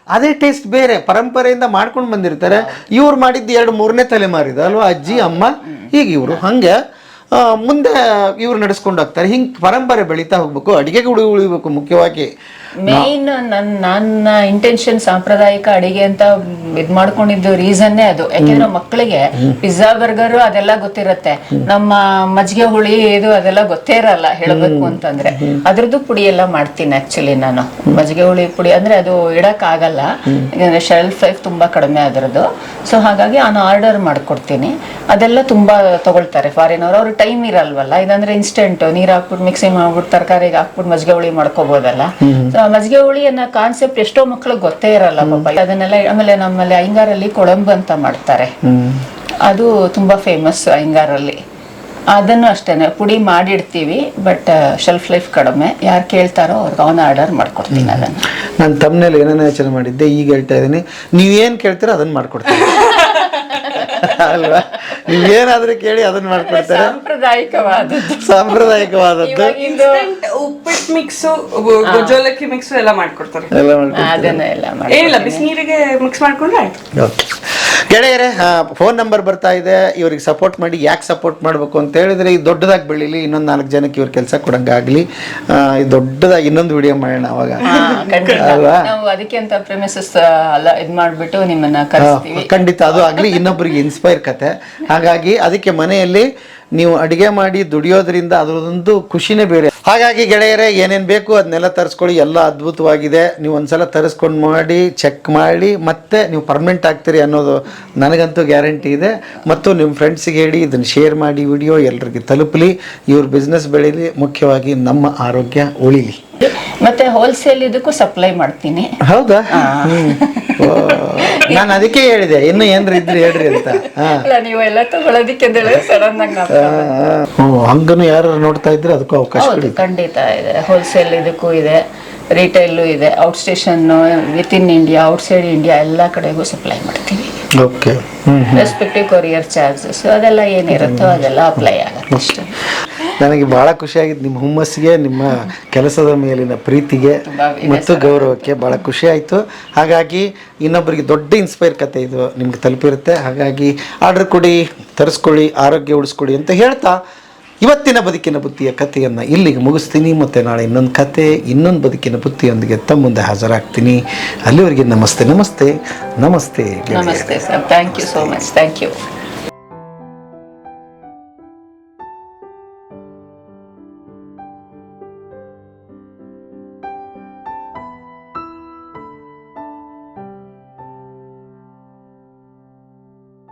ಅದೇ ಟೇಸ್ಟ್ ಬೇರೆ, ಪರಂಪರೆಯಿಂದ ಮಾಡ್ಕೊಂಡು ಬಂದಿರ್ತಾರೆ. ಇವ್ರು ಮಾಡಿದ್ದು 2-3ನೇ ತಲೆಮಾರಿದ ಅಲ್ವಾ, ಅಜ್ಜಿ ಅಮ್ಮ, ಈಗ ಇವರು ಹಂಗೆ ಮುಂದೆ ಇವ್ರು ನಡೆಸ್ಕೊಂಡು ಹೋಗ್ತಾರೆ. ಹಿಂಗೆ ಪರಂಪರೆ ಬೆಳೀತಾ ಹೋಗ್ಬೇಕು, ಅಡುಗೆಗೆ ಉಳಿಬೇಕು ಮುಖ್ಯವಾಗಿ. ಮೇನ್ ನನ್ನ ಇಂಟೆನ್ಷನ್ ಸಾಂಪ್ರದಾಯಿಕ ಅಡಿಗೆ ಅಂತ ಇದ್ ಮಾಡ್ಕೊಂಡಿದ್ದು ರೀಸನ್ನೇ ಅದು. ಯಾಕೆಂದ್ರೆ ಮಕ್ಕಳಿಗೆ ಪಿಜ್ಜಾ ಬರ್ಗರ್ ಅದೆಲ್ಲ ಗೊತ್ತಿರತ್ತೆ, ನಮ್ಮ ಮಜ್ಜಿಗೆ ಹುಳಿ ಇದು ಅದೆಲ್ಲ ಗೊತ್ತೇ ಇರಲ್ಲ ಹೇಳ್ಬೇಕು ಅಂತಂದ್ರೆ. ಅದ್ರದ್ದು ಪುಡಿ ಎಲ್ಲ ಮಾಡ್ತೀನಿ ಆಕ್ಚುಲಿ ನಾನು. ಮಜ್ಜಿಗೆ ಹುಳಿ ಪುಡಿ ಅಂದ್ರೆ ಅದು ಇಡಕ್ ಆಗಲ್ಲ, ಯಾಕಂದ್ರೆ ಶೆಲ್ಫ್ ಲೈಫ್ ತುಂಬಾ ಕಡಿಮೆ ಅದರದ್ದು. ಸೊ ಹಾಗಾಗಿ ನಾನು ಆರ್ಡರ್ ಮಾಡ್ಕೊಡ್ತೀನಿ. ಅದೆಲ್ಲ ತುಂಬಾ ತಗೊಳ್ತಾರೆ ಫಾರಿನ್ ಅವರು. ಅವ್ರಿಗೆ ಟೈಮ್ ಇರಲ್ವಲ್ಲ, ಇದಂದ್ರೆ ಇನ್ಸ್ಟೆಂಟ್ ನೀರ್ ಹಾಕ್ಬಿಟ್ಟು ಮಿಕ್ಸಿ ಮಾಡ್ಬಿಟ್ಟು ತರಕಾರಿಗೆ ಹಾಕ್ಬಿಟ್ಟು ಮಜ್ಜಿಗೆ ಹುಳಿ ಮಾಡ್ಕೋಬಹುದಲ್ಲ. ಮಜ್ಜಿಗೆ ಹುಳಿ ಅನ್ನೋ ಕಾನ್ಸೆಪ್ಟ್ ಎಷ್ಟೋ ಮಕ್ಳಿಗೆ ಗೊತ್ತೇ ಇರಲ್ಲ ಪಾಪ. ಅದನ್ನೆಲ್ಲ ಆಮೇಲೆ ನಮ್ಮಲ್ಲಿ ಅಯ್ಯಂಗಾರಲ್ಲಿ ಕೊಳಂಬು ಅಂತ ಮಾಡ್ತಾರೆ, ಅದು ತುಂಬಾ ಫೇಮಸ್ ಅಯ್ಯಂಗಾರಲ್ಲಿ. ಅದನ್ನು ಅಷ್ಟೇನೆ ಪುಡಿ ಮಾಡಿಡ್ತೀವಿ, ಬಟ್ ಶೆಲ್ಫ್ ಲೈಫ್ ಕಡಿಮೆ. ಯಾರು ಕೇಳ್ತಾರೋ ಅವ್ರಿಗೆ ಅವನ್ನ ಆರ್ಡರ್ ಮಾಡ್ಕೊಡ್ತೀನಿ. ಅದನ್ನು ನಾನು ತಮ್ಮನೇಲಿ ಏನೇನು ಯೋಚನೆ ಮಾಡಿದ್ದೆ ಈಗ ಹೇಳ್ತಾ ಇದ್ದೀನಿ. ನೀವೇನು ಕೇಳ್ತೀರೋ ಅದನ್ನ ಮಾಡ್ಕೊಡ್ತೀನಿ ಅಲ್ವಾ? ನೀವೇನಾದ್ರೂ ಕೇಳಿ ಅದನ್ನ ಮಾಡ್ಕೊಡ್ತಾರೆ. ಸಾಂಪ್ರದಾಯಿಕವಾದದ್ದು ಉಪ್ಪಿಟ್ಟು ಮಿಕ್ಸು, ಗೊಜ್ಜೋಲಕ್ಕಿ ಮಿಕ್ಸು ಎಲ್ಲ ಮಾಡ್ಕೊಡ್ತಾರೆ. ಏನಿಲ್ಲ, ಬಿಸಿನೀರಿಗೆ ಮಿಕ್ಸ್ ಮಾಡ್ಕೊಂಡ್ರೆ ಆಯ್ತು. ಓಕೆ ಗೆಳೆಯರೇ, ಫೋನ್ ನಂಬರ್ ಬರ್ತಾ ಇದೆ. ಇವ್ರಿಗೆ ಸಪೋರ್ಟ್ ಮಾಡಿ. ಯಾಕೆ ಸಪೋರ್ಟ್ ಮಾಡಬೇಕು ಅಂತ ಹೇಳಿದ್ರೆ, ಇದು ದೊಡ್ಡದಾಗಿ ಬೆಳೀಲಿ, ಇನ್ನೊಂದು 4 ಜನಕ್ಕೆ ಇವ್ರ ಕೆಲಸ ಕೊಡಂಗಾಗ್ಲಿ. ಇದು ದೊಡ್ಡದಾಗಿ ಇನ್ನೊಂದು ವಿಡಿಯೋ ಮಾಡೋಣ ಅವಾಗ, ಅಲ್ವಾ? ನಾವು ಅದಕ್ಕೆ ಅಂತ ಪ್ರೆಮಿಸಸ್ ಎಲ್ಲ ಇದು ಮಾಡಿಬಿಟ್ಟು ನಿಮ್ಮನ್ನ ಕರೆಸ್ತೀವಿ. ಖಂಡಿತ ಅದು ಆಗಲಿ. ಇನ್ನೊಬ್ಬರಿಗೆ ಇನ್ಸ್ಪೈರ್ ಕತೆ. ಹಾಗಾಗಿ ಅದಕ್ಕೆ ಮನೆಯಲ್ಲಿ ನೀವು ಅಡುಗೆ ಮಾಡಿ ದುಡಿಯೋದ್ರಿಂದ ಅದರದೊಂದು ಖುಷಿನೇ ಬೇರೆ. ಹಾಗಾಗಿ ಗೆಳೆಯರೇ, ಏನೇನು ಬೇಕು ಅದನ್ನೆಲ್ಲ ತರಿಸ್ಕೊಳ್ಳಿ. ಎಲ್ಲ ಅದ್ಭುತವಾಗಿದೆ. ನೀವು ಒಂದ್ಸಲ ತರಿಸ್ಕೊಂಡು ಮಾಡಿ ಚೆಕ್ ಮಾಡಿ ಮತ್ತೆ ನೀವು ಪರ್ಮನೆಂಟ್ ಆಗ್ತೀರಿ ಅನ್ನೋದು ನನಗಂತೂ ಗ್ಯಾರಂಟಿ ಇದೆ. ಮತ್ತು ನಿಮ್ಮ ಫ್ರೆಂಡ್ಸಿಗೆ ಹೇಳಿ, ಇದನ್ನು ಶೇರ್ ಮಾಡಿ, ವಿಡಿಯೋ ಎಲ್ರಿಗೆ ತಲುಪಲಿ. ಇವ್ರ ಬಿಸ್ನೆಸ್ ಬೆಳೀಲಿ, ಮುಖ್ಯವಾಗಿ ನಮ್ಮ ಆರೋಗ್ಯ ಉಳಿಲಿ. ಮತ್ತೆ ಹೋಲ್ಸೇಲ್ ಇದಕ್ಕೂ ಸಪ್ಲೈ ಮಾಡ್ತೀನಿ. ಹೌದಾ? ನಾನು ಅದಕ್ಕೆ ಹೇಳಿದೆ, ಇನ್ನು ಏನ್ರ ಇದ್ರಿ ಹೇಳ್ರಿ ಅಂತ. ನೀವೆಲ್ಲ ತಗೊಳ್ಳೋದಿಕ್ಕೆ ಸಡನ್ ಆಗಿ ಹಂಗನು ಯಾರು ನೋಡ್ತಾ ಇದ್ರೆ ಅದಕ್ಕೂ ಅವಕಾಶ ಖಂಡಿತ ಇದೆ. ಹೋಲ್ಸೇಲ್ ಇದಕ್ಕೂ ಇದೆ, ರಿಟೇಲು ಇದೆ, out station, with in India, outside India ಎಲ್ಲ ಕಡೆಗೂ ಸಪ್ಲೈ ಮಾಡ್ತೀವಿ. ಓಕೆ. ರೆಸ್ಪೆಕ್ಟಿವ್ ಕೊರಿಯರ್ ಚಾರ್ಜಸ್ ಅದೆಲ್ಲ ಏನಿರುತ್ತೋ ಅದೆಲ್ಲ ಅಪ್ಲೈ ಆಗುತ್ತೆ ಅಷ್ಟೇ. ನನಗೆ ಬಹಳ ಖುಷಿಯಾಗಿತ್ತು ನಿಮ್ಮ ಹುಮ್ಮಸ್ಸಿಗೆ, ನಿಮ್ಮ ಕೆಲಸದ ಮೇಲಿನ ಪ್ರೀತಿಗೆ ಮತ್ತು ಗೌರವಕ್ಕೆ ಬಹಳ ಖುಷಿ ಆಯಿತು. ಹಾಗಾಗಿ ಇನ್ನೊಬ್ಬರಿಗೆ ದೊಡ್ಡ ಇನ್ಸ್ಪೈರ್ ಕತೆ ಇದು ನಿಮ್ಗೆ ತಲುಪಿರುತ್ತೆ. ಹಾಗಾಗಿ ಆರ್ಡರ್ ಕೊಡಿ, ತರಿಸ್ಕೊಳ್ಳಿ, ಆರೋಗ್ಯ ಉಳಿಸ್ಕೊಳ್ಳಿ ಅಂತ ಹೇಳ್ತಾ ಇವತ್ತಿನ ಬದುಕಿನ ಬುತ್ತಿಯ ಕಥೆಯನ್ನು ಇಲ್ಲಿಗೆ ಮುಗಿಸ್ತೀನಿ. ಮತ್ತು ನಾಳೆ ಇನ್ನೊಂದು ಕತೆ, ಇನ್ನೊಂದು ಬದುಕಿನ ಬುತ್ತಿಯೊಂದಿಗೆ ತಮ್ಮ ಮುಂದೆ ಹಾಜರಾಗ್ತೀನಿ. ಅಲ್ಲಿವರೆಗೆ ನಮಸ್ತೆ ನಮಸ್ತೆ ನಮಸ್ತೆ. ನಮಸ್ತೆ sir, thank you so much, thank you.